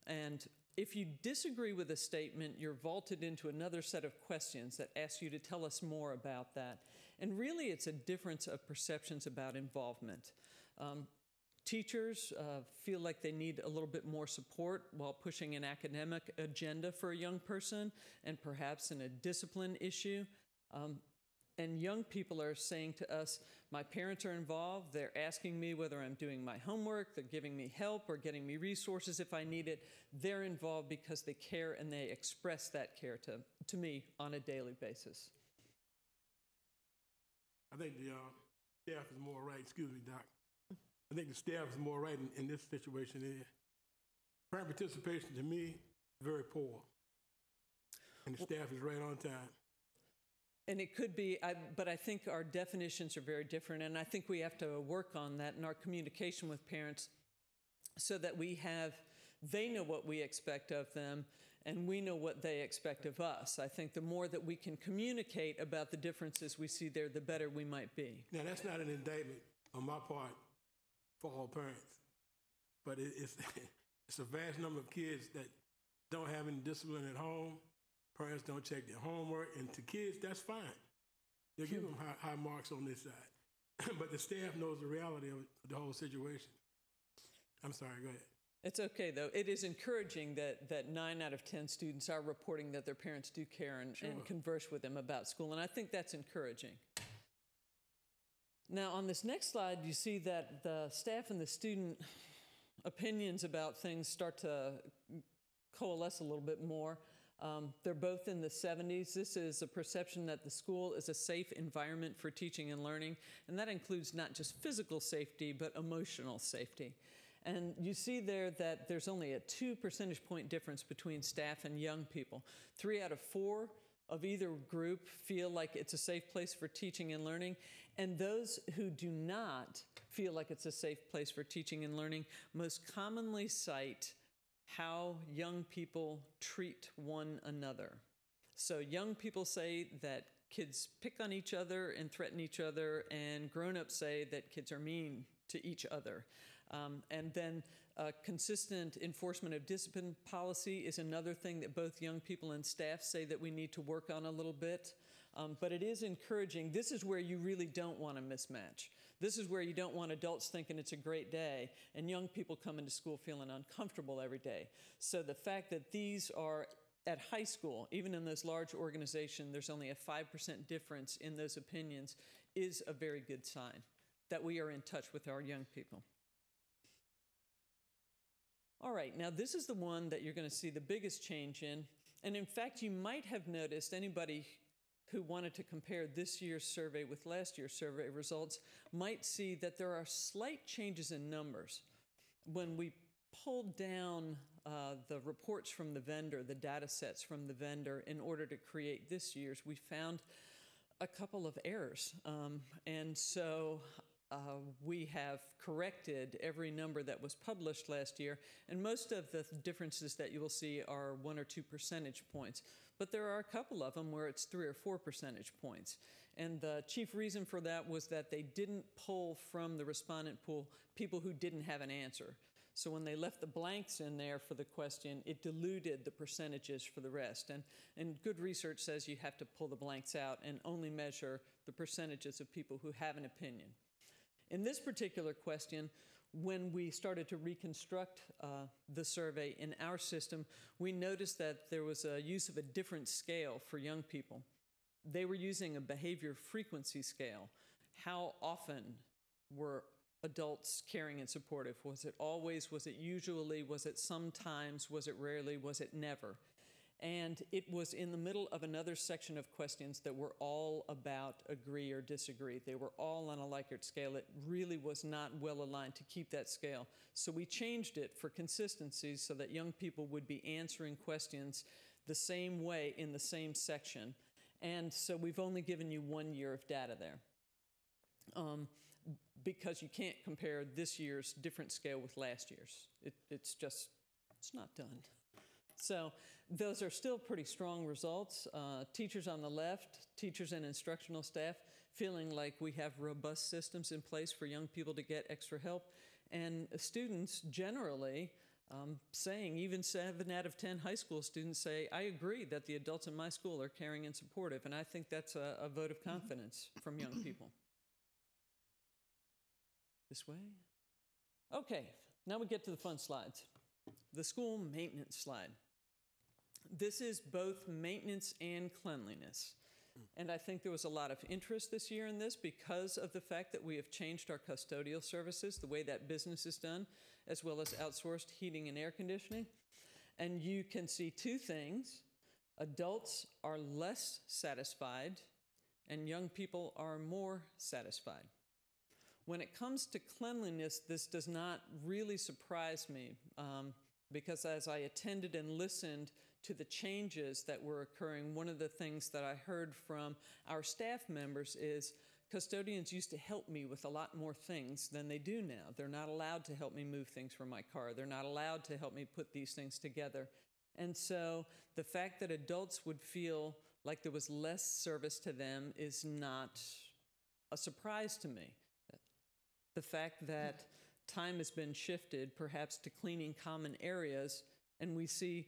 And if you disagree with a statement, you're vaulted into another set of questions that ask you to tell us more about that. And really, it's a difference of perceptions about involvement. Teachers feel like they need a little bit more support while pushing an academic agenda for a young person and perhaps in a discipline issue. And young people are saying to us, my parents are involved, they're asking me whether I'm doing my homework, they're giving me help or getting me resources if I need it. They're involved because they care and they express that care to me on a daily basis. I think the staff is more right, excuse me, Doc. I think the staff is more right in this situation. Parent participation to me is very poor. And the staff is right on time. And it could be, but I think our definitions are very different, and I think we have to work on that in our communication with parents so that they know what we expect of them, and we know what they expect of us. I think the more that we can communicate about the differences we see there, the better we might be. Now, that's not an indictment on my part for all parents, but it's a vast number of kids that don't have any discipline at home. Parents don't check their homework, and to kids, that's fine. They'll give them high marks on this side. But the staff knows the reality of the whole situation. I'm sorry, go ahead. It's okay, though. It is encouraging that 9 out of 10 students are reporting that their parents do care and converse with them about school, and I think that's encouraging. Now, on this next slide, you see that the staff and the student opinions about things start to coalesce a little bit more. They're both in the 70s. This is a perception that the school is a safe environment for teaching and learning, and that includes not just physical safety, but emotional safety. And you see there that there's only a 2 percentage point difference between staff and young people. 3 out of 4 of either group feel like it's a safe place for teaching and learning, and those who do not feel like it's a safe place for teaching and learning most commonly cite how young people treat one another. So young people say that kids pick on each other and threaten each other, and grown-ups say that kids are mean to each other. And then consistent enforcement of discipline policy is another thing that both young people and staff say that we need to work on a little bit. But it is encouraging. This is where you really don't want a mismatch. This is where you don't want adults thinking it's a great day and young people come into school feeling uncomfortable every day. So the fact that these are at high school, even in those large organizations, there's only a 5% difference in those opinions is a very good sign that we are in touch with our young people. All right, now this is the one that you're going to see the biggest change in. And in fact, you might have noticed, anybody who wanted to compare this year's survey with last year's survey results might see that there are slight changes in numbers. When we pulled down the reports from the vendor, the data sets from the vendor, in order to create this year's, we found a couple of errors. And so we have corrected every number that was published last year, and most of the differences that you will see are 1 or 2 percentage points. But there are a couple of them where it's 3 or 4 percentage points. And the chief reason for that was that they didn't pull from the respondent pool people who didn't have an answer. So when they left the blanks in there for the question, it diluted the percentages for the rest. And good research says you have to pull the blanks out and only measure the percentages of people who have an opinion. In this particular question, when we started to reconstruct the survey in our system, we noticed that there was a use of a different scale for young people. They were using a behavior frequency scale. How often were adults caring and supportive? Was it always? Was it usually? Was it sometimes? Was it rarely? Was it never? And it was in the middle of another section of questions that were all about agree or disagree. They were all on a Likert scale. It really was not well aligned to keep that scale. So we changed it for consistency so that young people would be answering questions the same way in the same section. And so we've only given you 1 year of data there. Because you can't compare this year's different scale with last year's. It's not done. So those are still pretty strong results. Teachers on the left, teachers and instructional staff, feeling like we have robust systems in place for young people to get extra help. And students generally saying, even 7 out of 10 high school students say, I agree that the adults in my school are caring and supportive. And I think that's a vote of confidence from young people. This way? Okay, now we get to the fun slides. The school maintenance slide. This is both maintenance and cleanliness. And I think there was a lot of interest this year in this because of the fact that we have changed our custodial services, the way that business is done, as well as outsourced heating and air conditioning. And you can see two things. Adults are less satisfied, and young people are more satisfied. When it comes to cleanliness, this does not really surprise me because as I attended and listened to the changes that were occurring, one of the things that I heard from our staff members is custodians used to help me with a lot more things than they do now. They're not allowed to help me move things from my car. They're not allowed to help me put these things together. And so the fact that adults would feel like there was less service to them is not a surprise to me. The fact that time has been shifted perhaps to cleaning common areas, and we see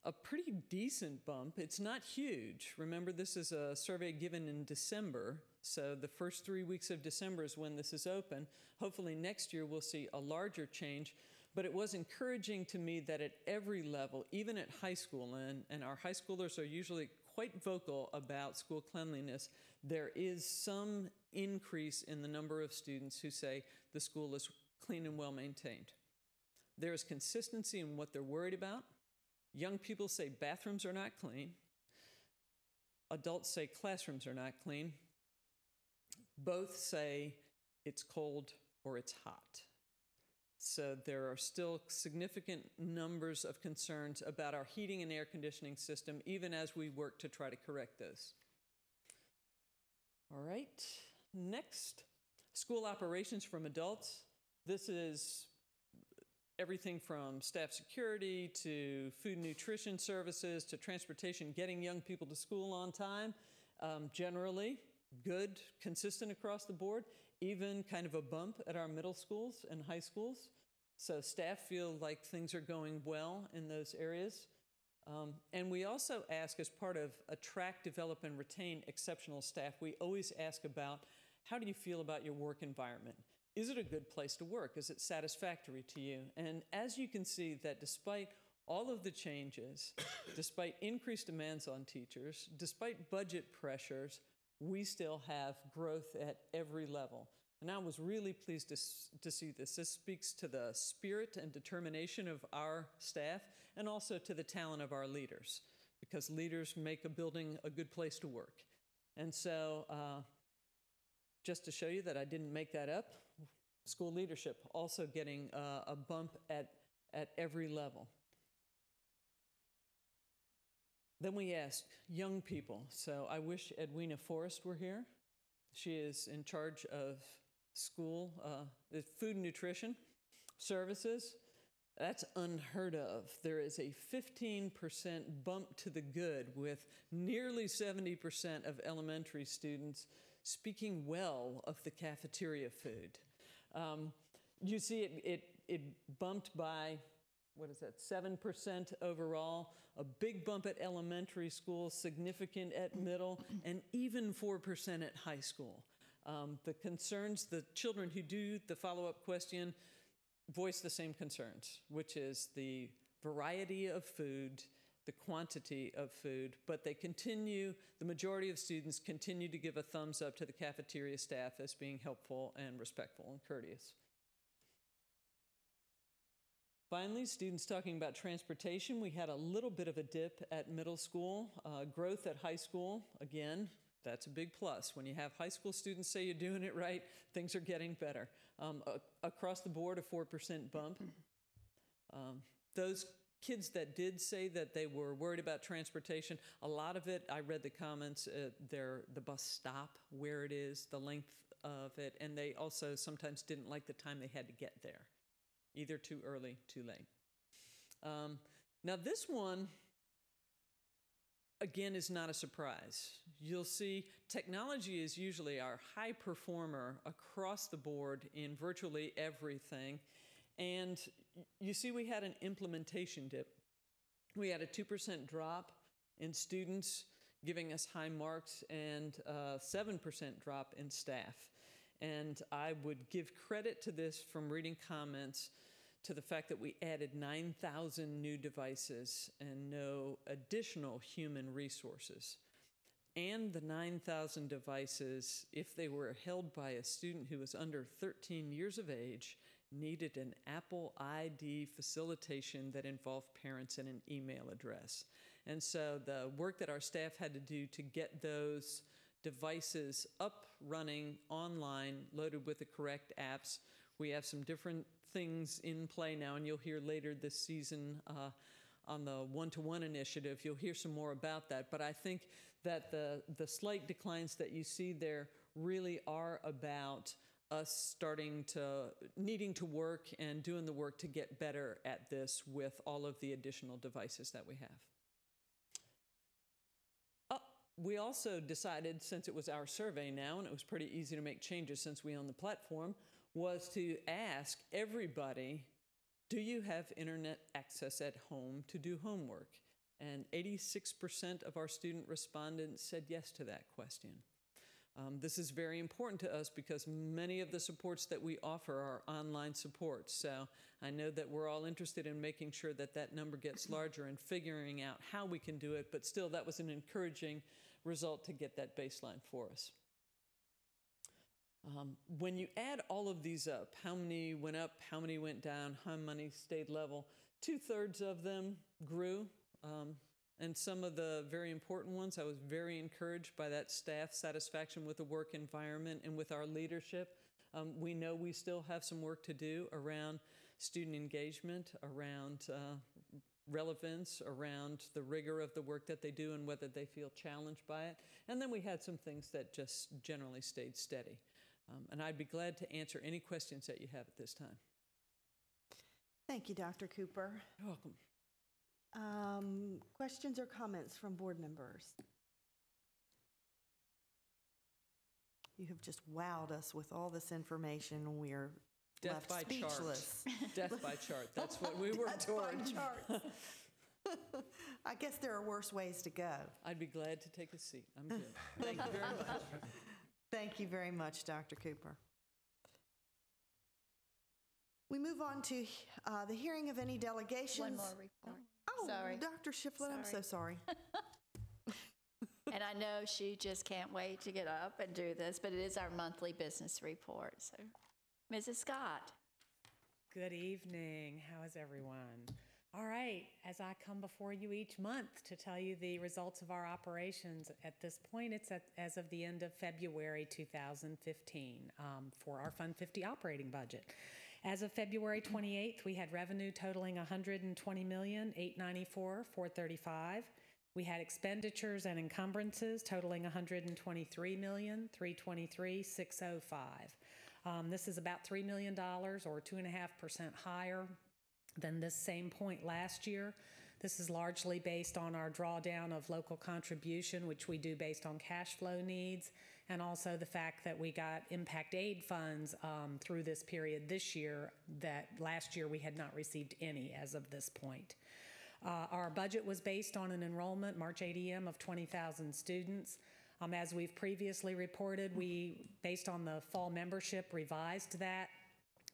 a pretty decent bump. It's not huge. Remember, this is a survey given in December, so the first 3 weeks of December is when this is open. Hopefully next year we'll see a larger change, but it was encouraging to me that at every level, even at high school, and our high schoolers are usually quite vocal about school cleanliness, there is some increase in the number of students who say the school is clean and well maintained. There is consistency in what they're worried about. Young people say bathrooms are not clean. Adults say classrooms are not clean. Both say it's cold or it's hot. So there are still significant numbers of concerns about our heating and air conditioning system, even as we work to try to correct those. All right, next, school operations from adults. This is everything from staff security to food and nutrition services to transportation, getting young people to school on time. Generally, good, consistent across the board, even kind of a bump at our middle schools and high schools. So staff feel like things are going well in those areas. And we also ask, as part of attract, develop, and retain exceptional staff, we always ask about, how do you feel about your work environment? Is it a good place to work? Is it satisfactory to you? And as you can see, that despite all of the changes, despite increased demands on teachers, despite budget pressures, we still have growth at every level. And I was really pleased to see this. This speaks to the spirit and determination of our staff and also to the talent of our leaders, because leaders make a building a good place to work. And so just to show you that I didn't make that up, school leadership also getting a bump at every level. Then we asked young people. So I wish Edwina Forrest were here. She is in charge of school, the food and nutrition services. That's unheard of. There is a 15% bump to the good, with nearly 70% of elementary students speaking well of the cafeteria food. You see it bumped by, 7% overall, a big bump at elementary school, significant at middle, and even 4% at high school. The concerns, the children who do the follow-up question voice the same concerns, which is the variety of food, the quantity of food, but they continue, the majority of students continue to give a thumbs up to the cafeteria staff as being helpful and respectful and courteous. Finally, students talking about transportation. We had a little bit of a dip at middle school. Growth at high school, again, that's a big plus. When you have high school students say you're doing it right, things are getting better. Across the board, a 4% bump. Those kids that did say that they were worried about transportation, a lot of it, I read the comments, the bus stop, where it is, the length of it, and they also sometimes didn't like the time they had to get there. Either too early, too late. Now this one, again, is not a surprise. You'll see technology is usually our high performer across the board in virtually everything. And you see we had an implementation dip. We had a 2% drop in students giving us high marks and a 7% drop in staff. And I would give credit to this from reading comments to the fact that we added 9,000 new devices and no additional human resources. And the 9,000 devices, if they were held by a student who was under 13 years of age, needed an Apple ID facilitation that involved parents and an email address. And so the work that our staff had to do to get those devices up, running, online, loaded with the correct apps. We have some different things in play now, and you'll hear later this season on the one-to-one initiative, you'll hear some more about that. But I think that the slight declines that you see there really are about us needing to work and doing the work to get better at this with all of the additional devices that we have. We also decided, since it was our survey now, and it was pretty easy to make changes since we own the platform, was to ask everybody, do you have internet access at home to do homework? And 86% of our student respondents said yes to that question. This is very important to us because many of the supports that we offer are online supports. So I know that we're all interested in making sure that that number gets larger and figuring out how we can do it, but still that was an encouraging result to get that baseline for us. When you add all of these up, how many went up, how many went down, how many stayed level, 2/3 of them grew. And some of the very important ones, I was very encouraged by that staff satisfaction with the work environment and with our leadership. We know we still have some work to do around student engagement, around relevance, around the rigor of the work that they do and whether they feel challenged by it. And then we had some things that just generally stayed steady. And I'd be glad to answer any questions that you have at this time. Thank you, Dr. Cooper. You're welcome. Questions or comments from board members? You have just wowed us with all this information. We are left speechless. Death by chart. That's what we work toward. Death by chart. I guess there are worse ways to go. I'd be glad to take a seat. I'm good. Thank you very much. Thank you very much, Dr. Cooper. We move on to the hearing of any delegations. One more report. Oh, sorry. Dr. Shiflett, I'm so sorry. And I know she just can't wait to get up and do this, but it is our monthly business report. So, Mrs. Scott. Good evening. How is everyone? All right, as I come before you each month to tell you the results of our operations, at this point it's as of the end of February 2015 for our Fund 50 operating budget. As of February 28th, we had revenue totaling $120,894,435. We had expenditures and encumbrances totaling $123,323,605. This is about $3 million or 2.5% higher than this same point last year. This is largely based on our drawdown of local contribution, which we do based on cash flow needs, and also the fact that we got impact aid funds through this period this year that last year we had not received any as of this point. Our budget was based on an enrollment March ADM of 20,000 students. As we've previously reported, we, based on the fall membership, revised that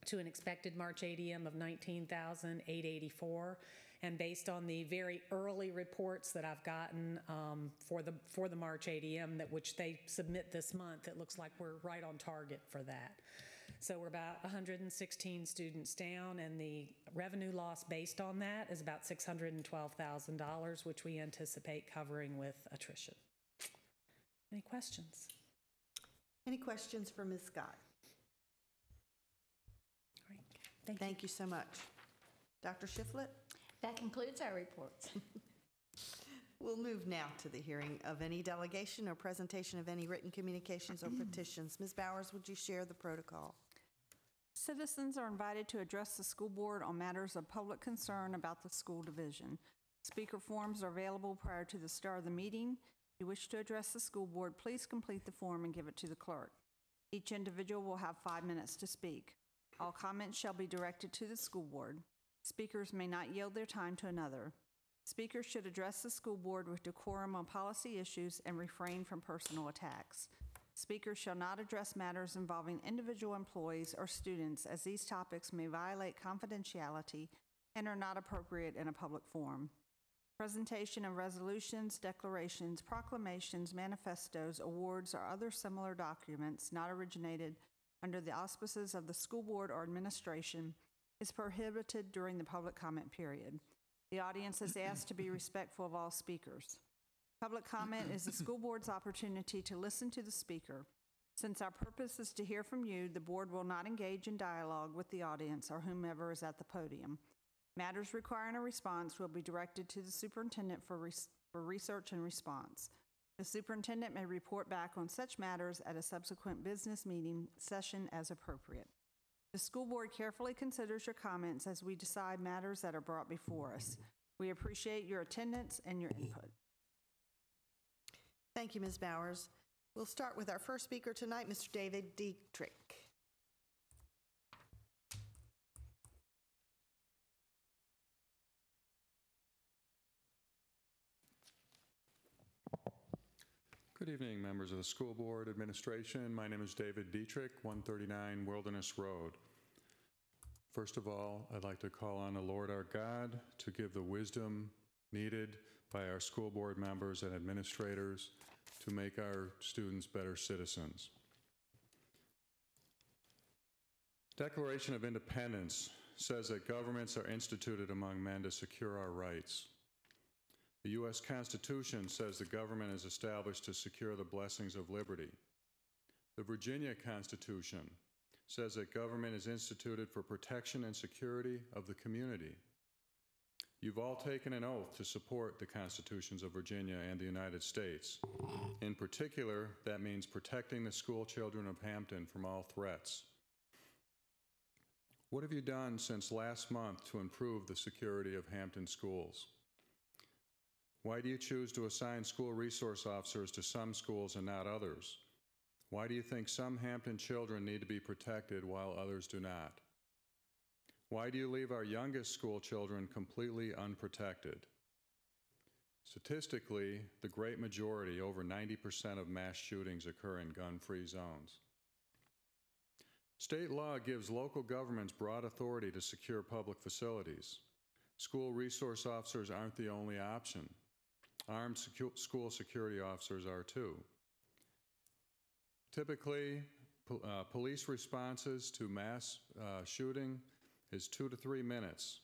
to an expected March ADM of 19,884. And based on the very early reports that I've gotten for the March ADM, which they submit this month, it looks like we're right on target for that. So we're about 116 students down, and the revenue loss based on that is about $612,000, which we anticipate covering with attrition. Any questions? Any questions for Ms. Scott? All right. Thank you so much. Dr. Shiflett? That concludes our reports. We'll move now to the hearing of any delegation or presentation of any written communications or petitions. Ms. Bowers, would you share the protocol? Citizens are invited to address the school board on matters of public concern about the school division. Speaker forms are available prior to the start of the meeting. If you wish to address the school board, please complete the form and give it to the clerk. Each individual will have 5 minutes to speak. All comments shall be directed to the school board. Speakers may not yield their time to another. Speakers should address the school board with decorum on policy issues and refrain from personal attacks. Speakers shall not address matters involving individual employees or students, as these topics may violate confidentiality and are not appropriate in a public forum. Presentation of resolutions, declarations, proclamations, manifestos, awards, or other similar documents not originated under the auspices of the school board or administration is prohibited during the public comment period. The audience is asked to be respectful of all speakers. Public comment is the school board's opportunity to listen to the speaker. Since our purpose is to hear from you, the board will not engage in dialogue with the audience or whomever is at the podium. Matters requiring a response will be directed to the superintendent for research and response. The superintendent may report back on such matters at a subsequent business meeting session as appropriate. The school board carefully considers your comments as we decide matters that are brought before us. We appreciate your attendance and your input. Thank you, Ms. Bowers. We'll start with our first speaker tonight, Mr. David Dietrich. Good evening, members of the school board, administration. My name is David Dietrich, 139 Wilderness Road. First of all, I'd like to call on the Lord our God to give the wisdom needed by our school board members and administrators to make our students better citizens. Declaration of Independence says that governments are instituted among men to secure our rights. The U.S. Constitution says the government is established to secure the blessings of liberty. The Virginia Constitution says that government is instituted for protection and security of the community. You've all taken an oath to support the Constitutions of Virginia and the United States. In particular, that means protecting the school children of Hampton from all threats. What have you done since last month to improve the security of Hampton schools? Why do you choose to assign school resource officers to some schools and not others? Why do you think some Hampton children need to be protected while others do not? Why do you leave our youngest school children completely unprotected? Statistically, the great majority, over 90% of mass shootings occur in gun-free zones. State law gives local governments broad authority to secure public facilities. School resource officers aren't the only option. Armed school security officers are too. Typically, police responses to mass shooting is 2 to 3 minutes.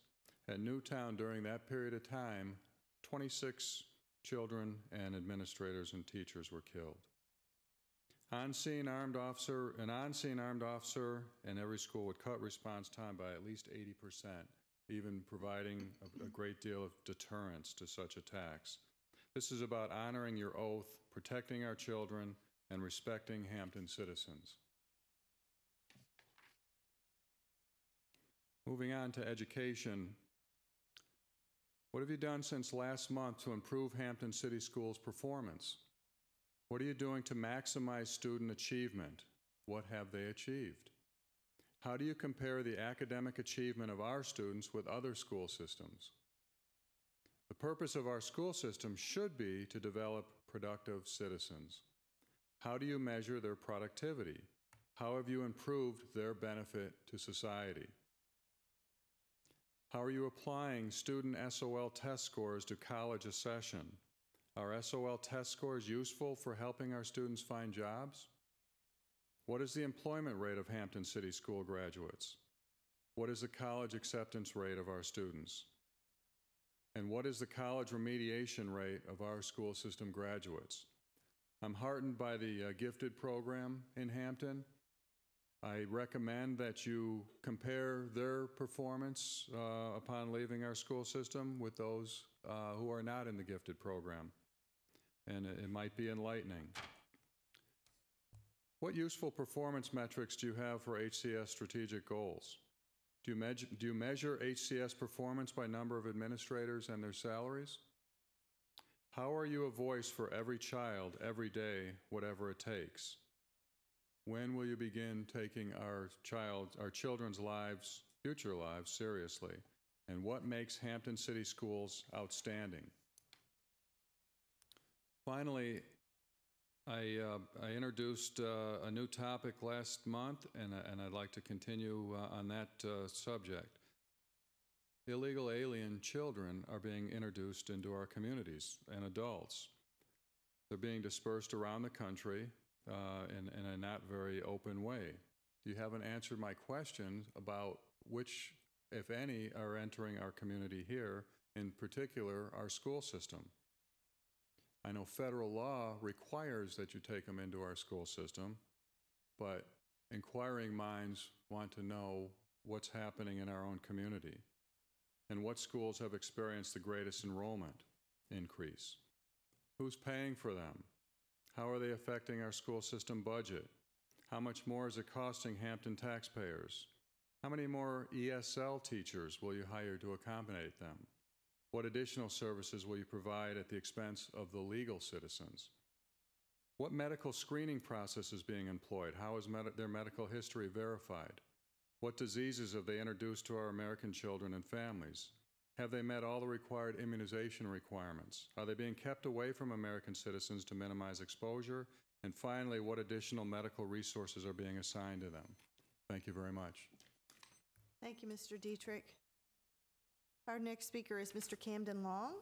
At Newtown, during that period of time, 26 children and administrators and teachers were killed. An on-scene armed officer in every school would cut response time by at least 80%, even providing a great deal of deterrence to such attacks. This is about honoring your oath, protecting our children, and respecting Hampton citizens. Moving on to education. What have you done since last month to improve Hampton City Schools' performance? What are you doing to maximize student achievement? What have they achieved? How do you compare the academic achievement of our students with other school systems? The purpose of our school system should be to develop productive citizens. How do you measure their productivity? How have you improved their benefit to society? How are you applying student SOL test scores to college accession? Are SOL test scores useful for helping our students find jobs? What is the employment rate of Hampton City School graduates? What is the college acceptance rate of our students? And what is the college remediation rate of our school system graduates? I'm heartened by the gifted program in Hampton. I recommend that you compare their performance upon leaving our school system with those who are not in the gifted program. And it might be enlightening. What useful performance metrics do you have for HCS strategic goals? Do you measure HCS performance by number of administrators and their salaries? How are you a voice for every child, every day, whatever it takes? When will you begin taking our children's lives, future lives, seriously? And what makes Hampton City Schools outstanding? Finally, I introduced a new topic last month, and I'd like to continue on that subject. Illegal alien children are being introduced into our communities, and adults. They're being dispersed around the country in a not very open way. You haven't answered my question about which, if any, are entering our community here, in particular our school system. I know federal law requires that you take them into our school system, but inquiring minds want to know what's happening in our own community and what schools have experienced the greatest enrollment increase. Who's paying for them? How are they affecting our school system budget? How much more is it costing Hampton taxpayers? How many more ESL teachers will you hire to accommodate them? What additional services will you provide at the expense of the legal citizens? What medical screening process is being employed? How is their medical history verified? What diseases have they introduced to our American children and families? Have they met all the required immunization requirements? Are they being kept away from American citizens to minimize exposure? And finally, what additional medical resources are being assigned to them? Thank you very much. Thank you, Mr. Dietrich. Our next speaker is Mr. Camden Long.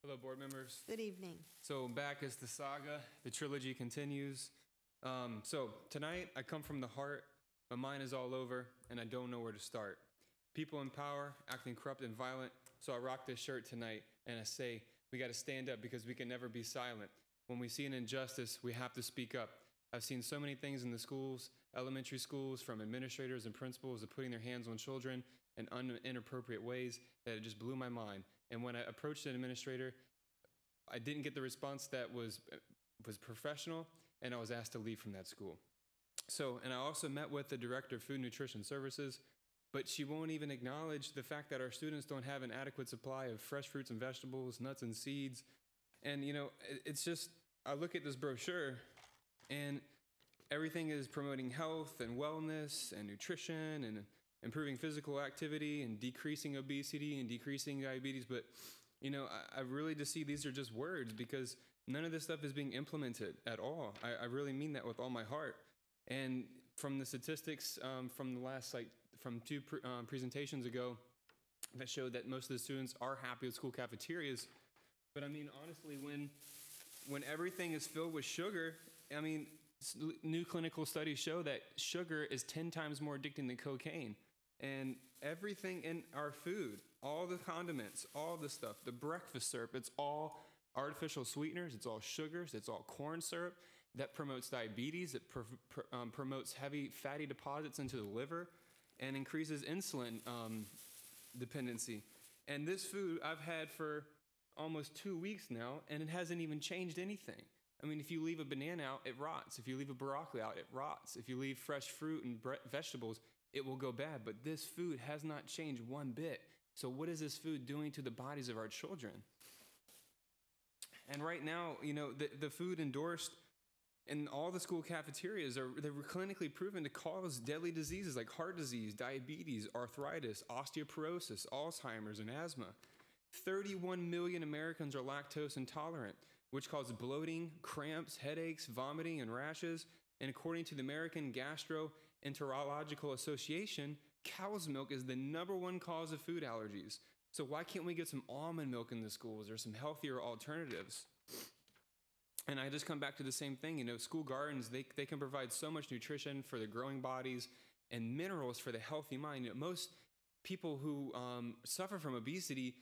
Hello, board members. Good evening. So back as the saga, the trilogy continues. So tonight, I come from the heart. My mind is all over, and I don't know where to start. People in power acting corrupt and violent, so I rock this shirt tonight, and I say, we got to stand up because we can never be silent. When we see an injustice, we have to speak up. I've seen so many things in the schools, elementary schools, from administrators and principals of putting their hands on children in inappropriate ways that it just blew my mind. And when I approached an administrator, I didn't get the response that was professional, and I was asked to leave from that school. So, and I also met with the director of Food and Nutrition Services, but she won't even acknowledge the fact that our students don't have an adequate supply of fresh fruits and vegetables, nuts and seeds. And, you know, it's just, I look at this brochure, and everything is promoting health and wellness and nutrition and improving physical activity and decreasing obesity and decreasing diabetes. But, you know, I really just see these are just words because none of this stuff is being implemented at all. I really mean that with all my heart. And from the statistics from the last, from two presentations ago that showed that most of the students are happy with school cafeterias. But I mean, honestly, when everything is filled with sugar, I mean, new clinical studies show that sugar is 10 times more addicting than cocaine. And everything in our food, all the condiments, all the stuff, the breakfast syrup, it's all artificial sweeteners, it's all sugars, it's all corn syrup that promotes diabetes, it promotes heavy fatty deposits into the liver and increases insulin dependency. And this food I've had for almost 2 weeks now, and it hasn't even changed anything. I mean, if you leave a banana out, it rots. If you leave a broccoli out, it rots. If you leave fresh fruit and vegetables, it will go bad. But this food has not changed one bit. So what is this food doing to the bodies of our children? And right now, the food endorsed in all the school cafeterias they're clinically proven to cause deadly diseases like heart disease, diabetes, arthritis, osteoporosis, Alzheimer's, and asthma. 31 million Americans are lactose intolerant, which causes bloating, cramps, headaches, vomiting, and rashes. And according to the American Gastroenterological Association, cow's milk is the #1 cause of food allergies. So why can't we get some almond milk in the schools or some healthier alternatives? And I just come back to the same thing. School gardens, they can provide so much nutrition for the growing bodies and minerals for the healthy mind. Most people who suffer from obesity,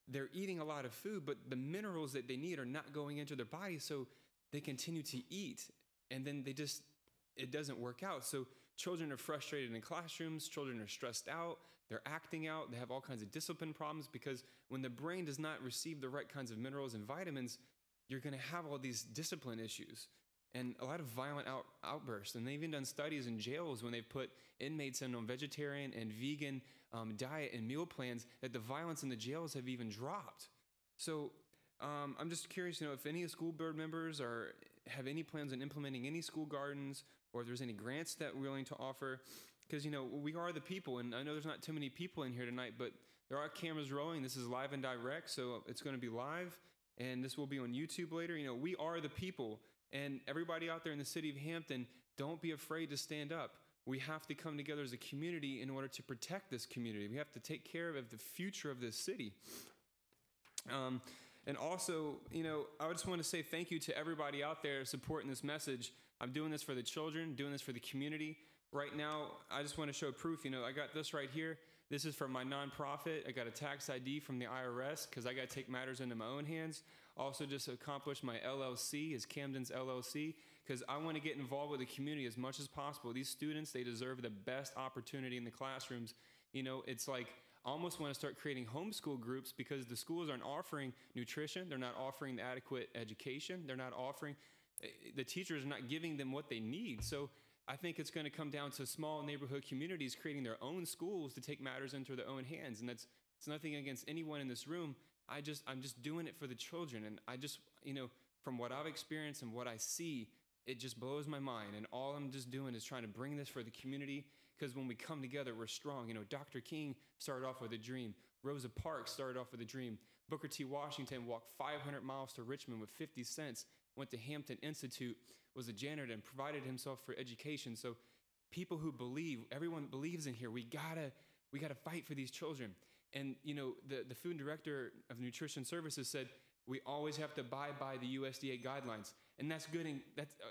they're eating a lot of food, but the minerals that they need are not going into their bodies, so they continue to eat, and then it doesn't work out. So children are frustrated in classrooms, children are stressed out, they're acting out, they have all kinds of discipline problems, because when the brain does not receive the right kinds of minerals and vitamins, you're going to have all these discipline issues and a lot of violent outbursts. And they've even done studies in jails when they put inmates in on vegetarian and vegan diet and meal plans, that the violence in the jails have even dropped. So I'm just curious, if any school board members have any plans on implementing any school gardens, or if there's any grants that we're willing to offer, because we are the people, and I know there's not too many people in here tonight, but there are cameras rolling. This is live and direct, so it's going to be live. And this will be on YouTube later. We are the people. And everybody out there in the city of Hampton, don't be afraid to stand up. We have to come together as a community in order to protect this community. We have to take care of the future of this city. And also, I just want to say thank you to everybody out there supporting this message. I'm doing this for the children, doing this for the community. Right now, I just want to show proof. I got this right here. This is from my nonprofit. I got a tax ID from the IRS because I got to take matters into my own hands. Also just accomplished my LLC as Camden's LLC because I want to get involved with the community as much as possible. These students, they deserve the best opportunity in the classrooms. It's like I almost want to start creating homeschool groups because the schools aren't offering nutrition. They're not offering the adequate education. They're not offering, the teachers are not giving them what they need. So I think it's going to come down to small neighborhood communities creating their own schools to take matters into their own hands. And it's nothing against anyone in this room. I'm just doing it for the children. And I just, from what I've experienced and what I see, it just blows my mind. And all I'm just doing is trying to bring this for the community, because when we come together, we're strong. Dr. King started off with a dream. Rosa Parks started off with a dream. Booker T. Washington walked 500 miles to Richmond with 50 cents, went to Hampton Institute, was a janitor, and provided himself for education. So people who believe, everyone believes in here. We gotta fight for these children. And the food director of nutrition services said we always have to abide by the USDA guidelines, and that's good. And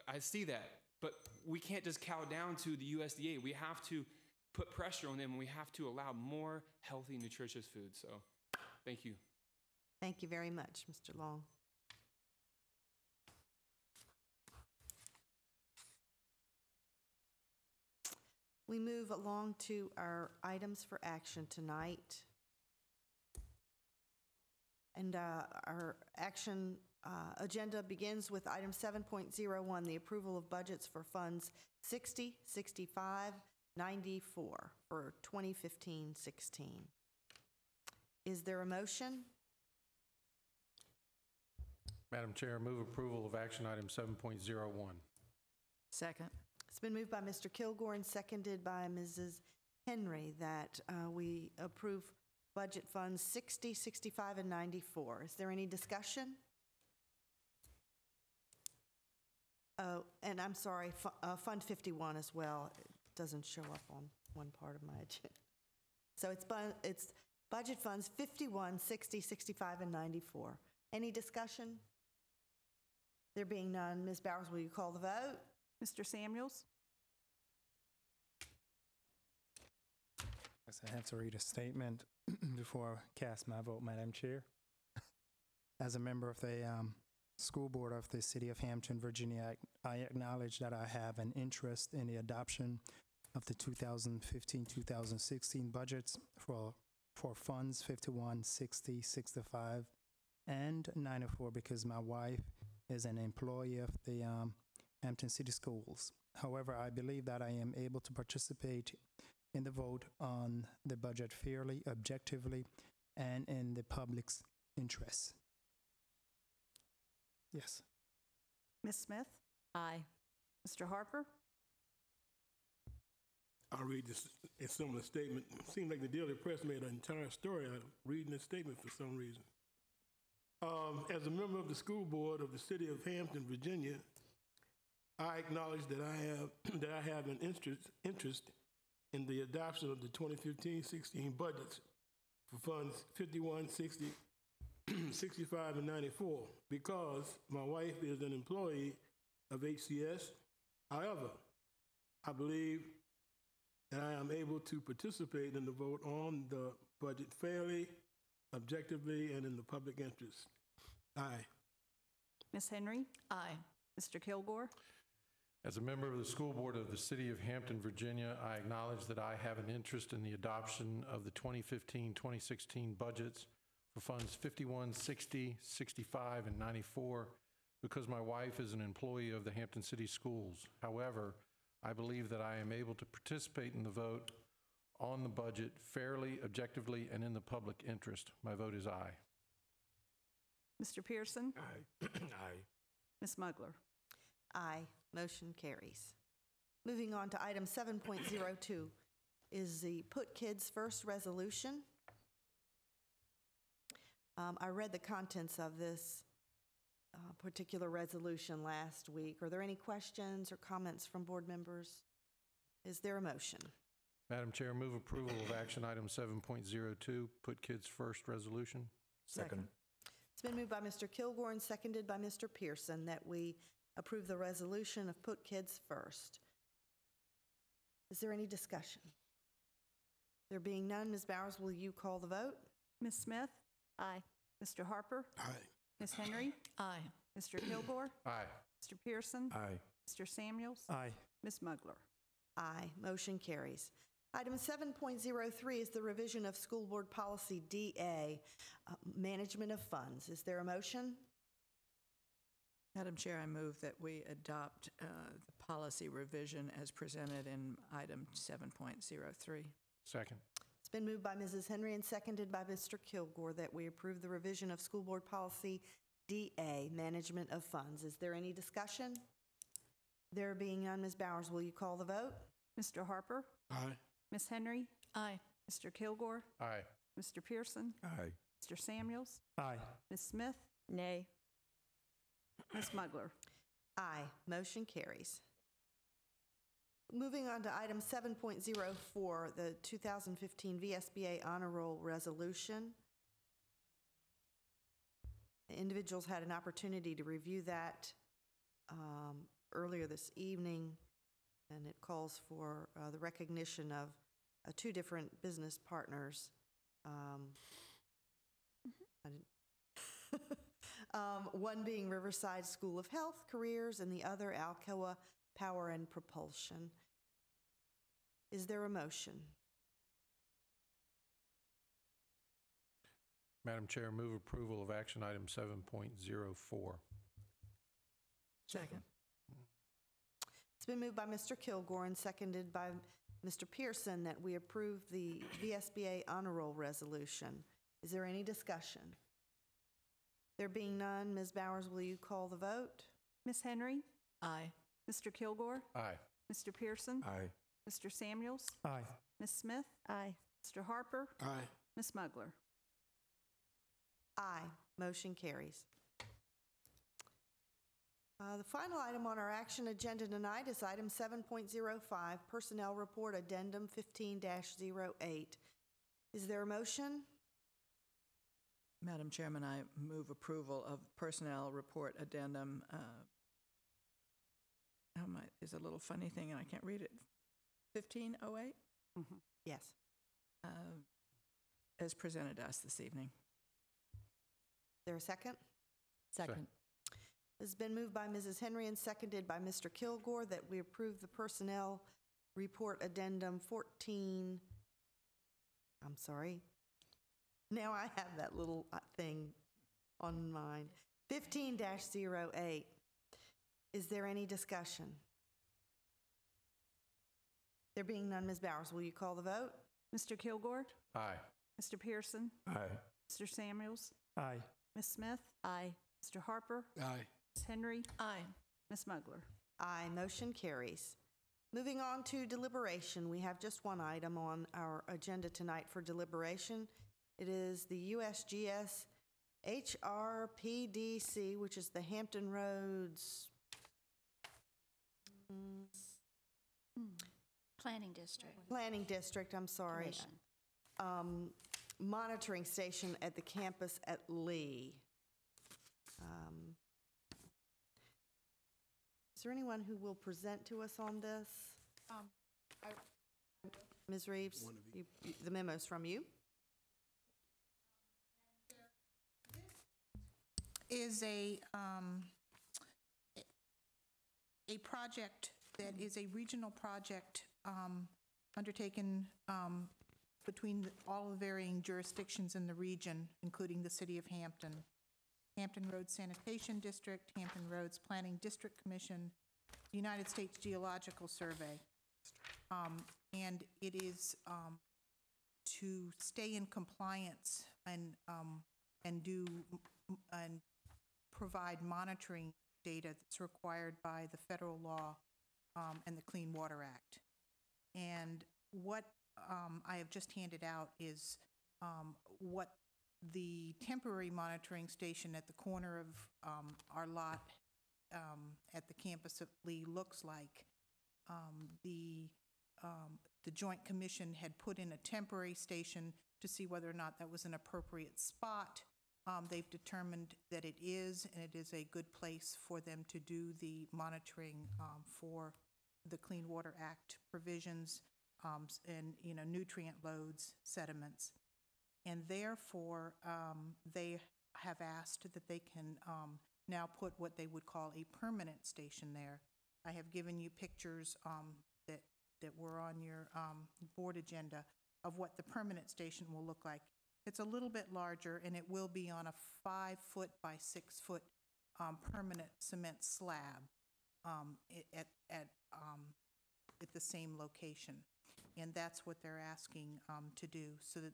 I see that, but we can't just cow down to the USDA. We have to put pressure on them, and we have to allow more healthy, nutritious food. So, thank you. Thank you very much, Mr. Long. We move along to our items for action tonight. And our action agenda begins with item 7.01, the approval of budgets for funds 60, 65, 94 for 2015-16. Is there a motion? Madam Chair, move approval of action item 7.01. Second. It's been moved by Mr. Kilgore and seconded by Mrs. Henry that we approve budget funds 60, 65, and 94. Is there any discussion? Oh, and I'm sorry, Fund 51 as well. It doesn't show up on one part of my agenda. So it's budget funds 51, 60, 65, and 94. Any discussion? There being none, Ms. Bowers, will you call the vote? Mr. Samuels? I have to read a statement before I cast my vote, Madam Chair. As a member of the school board of the City of Hampton, Virginia, I acknowledge that I have an interest in the adoption of the 2015-2016 budgets for funds 51, 60, 65, and 94 because my wife is an employee of the Hampton City Schools. However, I believe that I am able to participate in the vote on the budget fairly, objectively, and in the public's interest. Yes. Ms. Smith? Aye. Mr. Harper? I'll read this a similar statement. It seemed like the Daily Press made an entire story out of reading this statement for some reason. As a member of the school board of the city of Hampton, Virginia, I acknowledge that I have an interest in the adoption of the 2015-16 budgets for funds 51, 60, 65, and 94 because my wife is an employee of HCS. However, I believe that I am able to participate in the vote on the budget fairly, objectively, and in the public interest. Aye. Ms. Henry? Aye. Mr. Kilgore? As a member of the school board of the city of Hampton, Virginia, I acknowledge that I have an interest in the adoption of the 2015-2016 budgets for funds 51, 60, 65, and 94 because my wife is an employee of the Hampton City Schools. However, I believe that I am able to participate in the vote on the budget fairly, objectively, and in the public interest. My vote is aye. Mr. Pearson? Aye. Aye. Ms. Mugler? Aye. Motion carries. Moving on to item 7.02 is the Put Kids First resolution. I read the contents of this particular resolution last week. Are there any questions or comments from board members? Is there a motion? Madam Chair, move approval of action item 7.02, Put Kids First resolution. Second. It's been moved by Mr. Kilgore and seconded by Mr. Pearson that we approve the resolution of Put Kids First. Is there any discussion? There being none, Ms. Bowers, will you call the vote? Ms. Smith? Aye. Mr. Harper? Aye. Ms. Henry? Aye. Mr. Kilgore? Aye. Mr. Pearson? Aye. Mr. Samuels? Aye. Ms. Mugler? Aye. Motion carries. Item 7.03 is the revision of School Board Policy DA, Management of Funds. Is there a motion? Madam Chair, I move that we adopt the policy revision as presented in item 7.03. Second. It's been moved by Mrs. Henry and seconded by Mr. Kilgore that we approve the revision of School Board Policy DA, Management of Funds. Is there any discussion? There being none, Ms. Bowers, will you call the vote? Mr. Harper? Aye. Ms. Henry? Aye. Mr. Kilgore? Aye. Mr. Pearson? Aye. Mr. Samuels? Aye. Ms. Smith? Nay. Ms. Mugler? Aye. Motion carries. Moving on to item 7.04, the 2015 VSBA Honor Roll Resolution. Individuals had an opportunity to review that earlier this evening, and it calls for the recognition of two different business partners. One being Riverside School of Health Careers and the other Alcoa Power and Propulsion. Is there a motion? Madam Chair, move approval of action item 7.04. Second. It's been moved by Mr. Kilgore and seconded by Mr. Pearson that we approve the VSBA Honor Roll Resolution. Is there any discussion? There being none, Ms. Bowers, will you call the vote? Ms. Henry? Aye. Mr. Kilgore? Aye. Mr. Pearson? Aye. Mr. Samuels? Aye. Ms. Smith? Aye. Mr. Harper? Aye. Ms. Mugler? Aye. Motion carries. The final item on our action agenda tonight is item 7.05, Personnel Report Addendum 15-08. Is there a motion? Madam Chairman, I move approval of Personnel Report Addendum. There's a little funny thing, and I can't read it. 1508? Mm-hmm. Yes. As presented to us this evening. Is there a second? Second. It's been moved by Mrs. Henry and seconded by Mr. Kilgore that we approve the Personnel Report Addendum 14. I'm sorry. Now I have that little thing on mine. 15-08. Is there any discussion? There being none, Ms. Bowers, will you call the vote? Mr. Kilgore? Aye. Mr. Pearson? Aye. Mr. Samuels? Aye. Ms. Smith? Aye. Mr. Harper? Aye. Ms. Henry? Aye. Ms. Mugler? Aye, motion carries. Moving on to deliberation, we have just one item on our agenda tonight for deliberation. It is the USGS HRPDC, which is the Hampton Roads Planning District. Planning District, I'm sorry. Commission. Monitoring station at the campus at Lee. Is there anyone who will present to us on this? Ms. Reeves, the memo's from you. Is a project that is a regional project undertaken between all the varying jurisdictions in the region, including the City of Hampton, Hampton Roads Sanitation District, Hampton Roads Planning District Commission, United States Geological Survey. And it is to stay in compliance and provide monitoring data that's required by the federal law and the Clean Water Act. And what I have just handed out is what the temporary monitoring station at the corner of our lot at the campus of Lee looks like. The Joint Commission had put in a temporary station to see whether or not that was an appropriate spot. They've determined that it is, and it is a good place for them to do the monitoring for the Clean Water Act provisions and nutrient loads, sediments. And therefore, they have asked that they can now put what they would call a permanent station there. I have given you pictures that were on your board agenda of what the permanent station will look like. It's a little bit larger, and it will be on a 5-foot by 6-foot permanent cement slab at the same location. And that's what they're asking to do, so that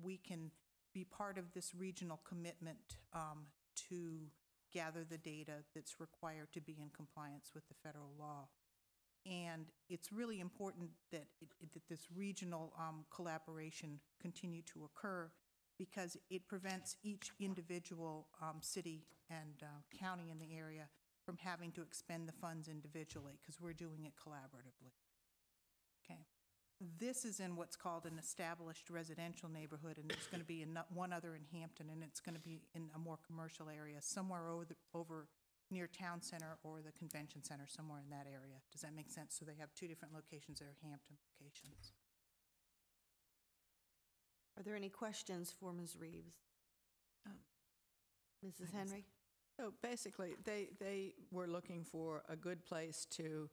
we can be part of this regional commitment to gather the data that's required to be in compliance with the federal law. And it's really important that this regional collaboration continue to occur, because it prevents each individual city and county in the area from having to expend the funds individually, because we're doing it collaboratively. Okay. This is in what's called an established residential neighborhood, and there's going to be one other in Hampton, and it's going to be in a more commercial area, somewhere over near Town Center or the Convention Center, somewhere in that area. Does that make sense? So they have two different locations that are Hampton locations. Are there any questions for Ms. Reeves? Mrs. Henry? So basically, they were looking for a good place to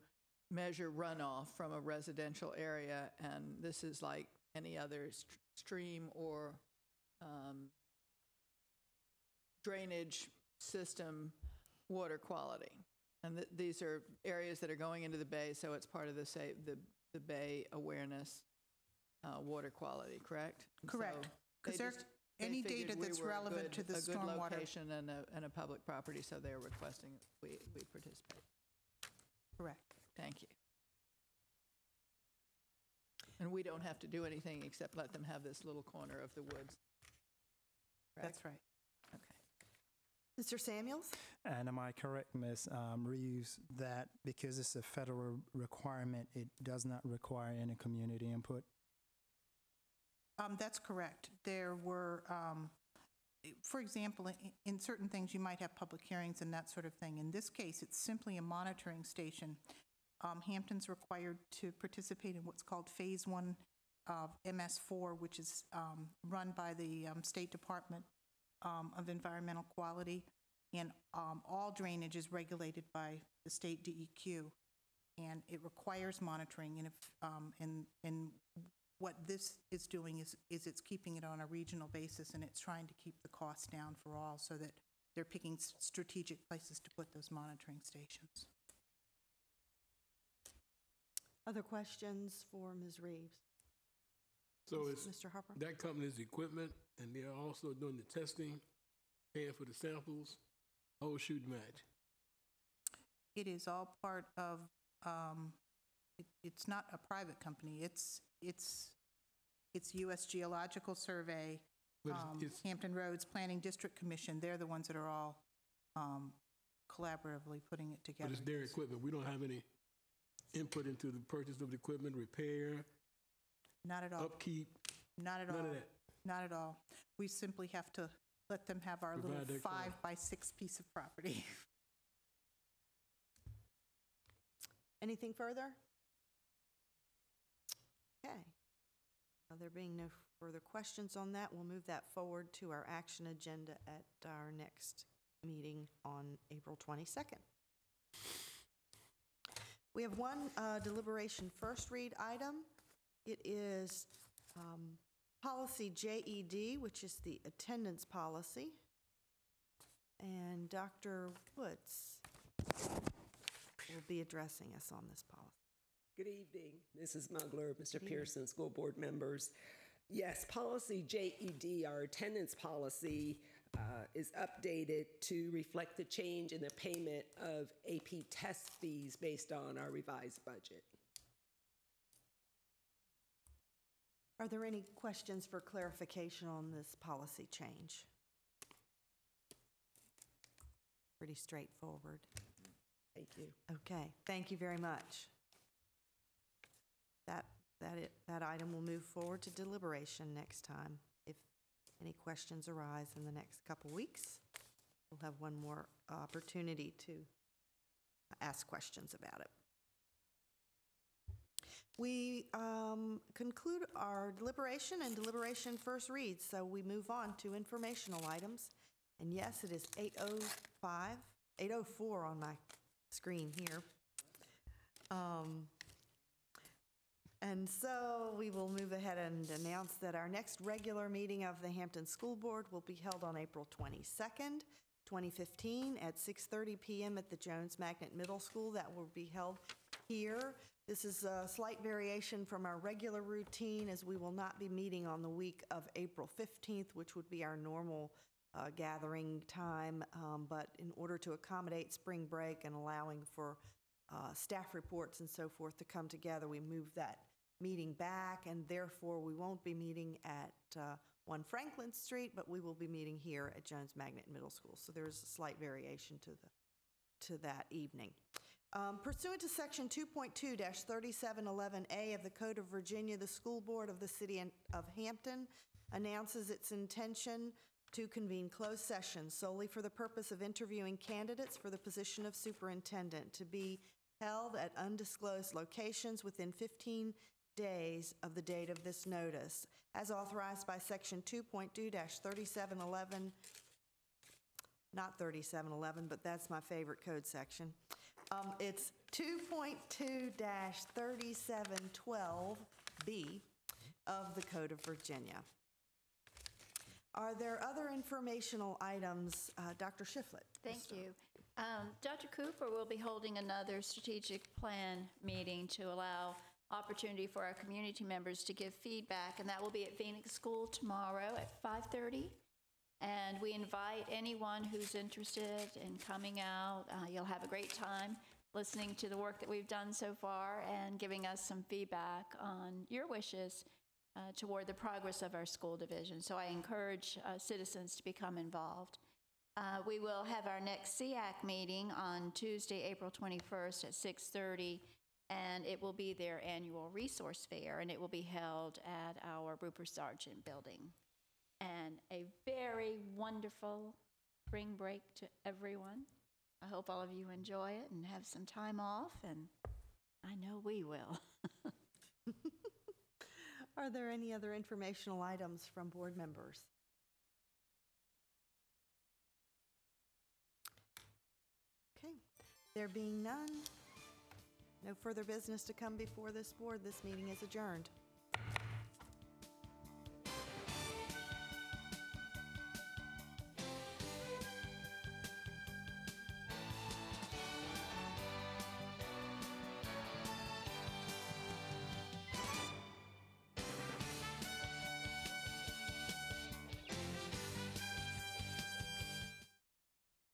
measure runoff from a residential area, and this is like any other stream or drainage system water quality. And these are areas that are going into the bay, so it's part of the bay awareness water quality, correct? Correct. Because any data that's relevant to the stormwater. A good location and a public property, so they're requesting we participate. Correct. Thank you. And we don't have to do anything except let them have this little corner of the woods. Correct? That's right. Okay. Mr. Samuels? And am I correct, Ms. Reeves, that because it's a federal requirement, it does not require any community input? That's correct. There were, for example, in certain things you might have public hearings and that sort of thing. In this case, it's simply a monitoring station. Hampton's required to participate in what's called Phase 1 of MS4, which is run by the State Department of Environmental Quality, and all drainage is regulated by the state DEQ, and it requires monitoring. And what this is doing is it's keeping it on a regional basis, and it's trying to keep the costs down for all, so that they're picking strategic places to put those monitoring stations. Other questions for Ms. Reeves? So it's Mr. Harper? that company's equipment, and they're also doing the testing, paying for the samples, whole shoot match. It is all part of, it's not a private company. It's U.S. Geological Survey, But it's Hampton Roads Planning District Commission. They're the ones that are all collaboratively putting it together. but it's their equipment. We don't have any input into the purchase of the equipment, repair, Not at all. upkeep. Not at all. None of that. Not at all. We simply have to let them have our little Provide that 5x6 piece of property. Anything further? Okay. There being no further questions on that, we'll move that forward to our action agenda at our next meeting on April 22nd. We have one deliberation first read item. It is policy JED, which is the attendance policy. And Dr. Woods will be addressing us on this policy. Good evening, Mrs. Mugler, Mr. Pearson, school board members. Yes, policy JED, our attendance policy, is updated to reflect the change in the payment of AP test fees based on our revised budget. Are there any questions for clarification on this policy change? Pretty straightforward. Thank you. Okay, thank you very much. That item will move forward to deliberation next time. If any questions arise in the next couple weeks, we'll have one more opportunity to ask questions about it. We conclude our deliberation and deliberation first reads, so we move on to informational items. And yes, it is 8:04 on my screen here. And so we will move ahead and announce that our next regular meeting of the Hampton School Board will be held on April 22nd, 2015 at 6:30 p.m. at the Jones Magnet Middle School. That will be held here. This is a slight variation from our regular routine, as we will not be meeting on the week of April 15th, which would be our normal gathering time. But in order to accommodate spring break and allowing for staff reports and so forth to come together, we moved that meeting back, and therefore we won't be meeting at 1 Franklin Street, but we will be meeting here at Jones Magnet Middle School. So there's a slight variation to that evening. Pursuant to Section 2.2-3711A of the Code of Virginia, the School Board of the City of Hampton announces its intention to convene closed session solely for the purpose of interviewing candidates for the position of superintendent to be held at undisclosed locations within 15 days of the date of this notice, as authorized by Section 2.2-3711, not 3711, but that's my favorite code section. It's 2.2-3712B of the Code of Virginia. Are there other informational items? Dr. Shiflett. Thank you. Dr. Cooper will be holding another strategic plan meeting to allow opportunity for our community members to give feedback, and that will be at Phoenix School tomorrow at 5:30. And we invite anyone who's interested in coming out. You'll have a great time listening to the work that we've done so far and giving us some feedback on your wishes toward the progress of our school division. So I encourage citizens to become involved. We will have our next SEAC meeting on Tuesday, April 21st at 6:30, and it will be their annual resource fair, and it will be held at our Rupert Sargent building. And a very wonderful spring break to everyone. I hope all of you enjoy it and have some time off, and I know we will. Are there any other informational items from board members? Okay, there being none, no further business to come before this board, this meeting is adjourned.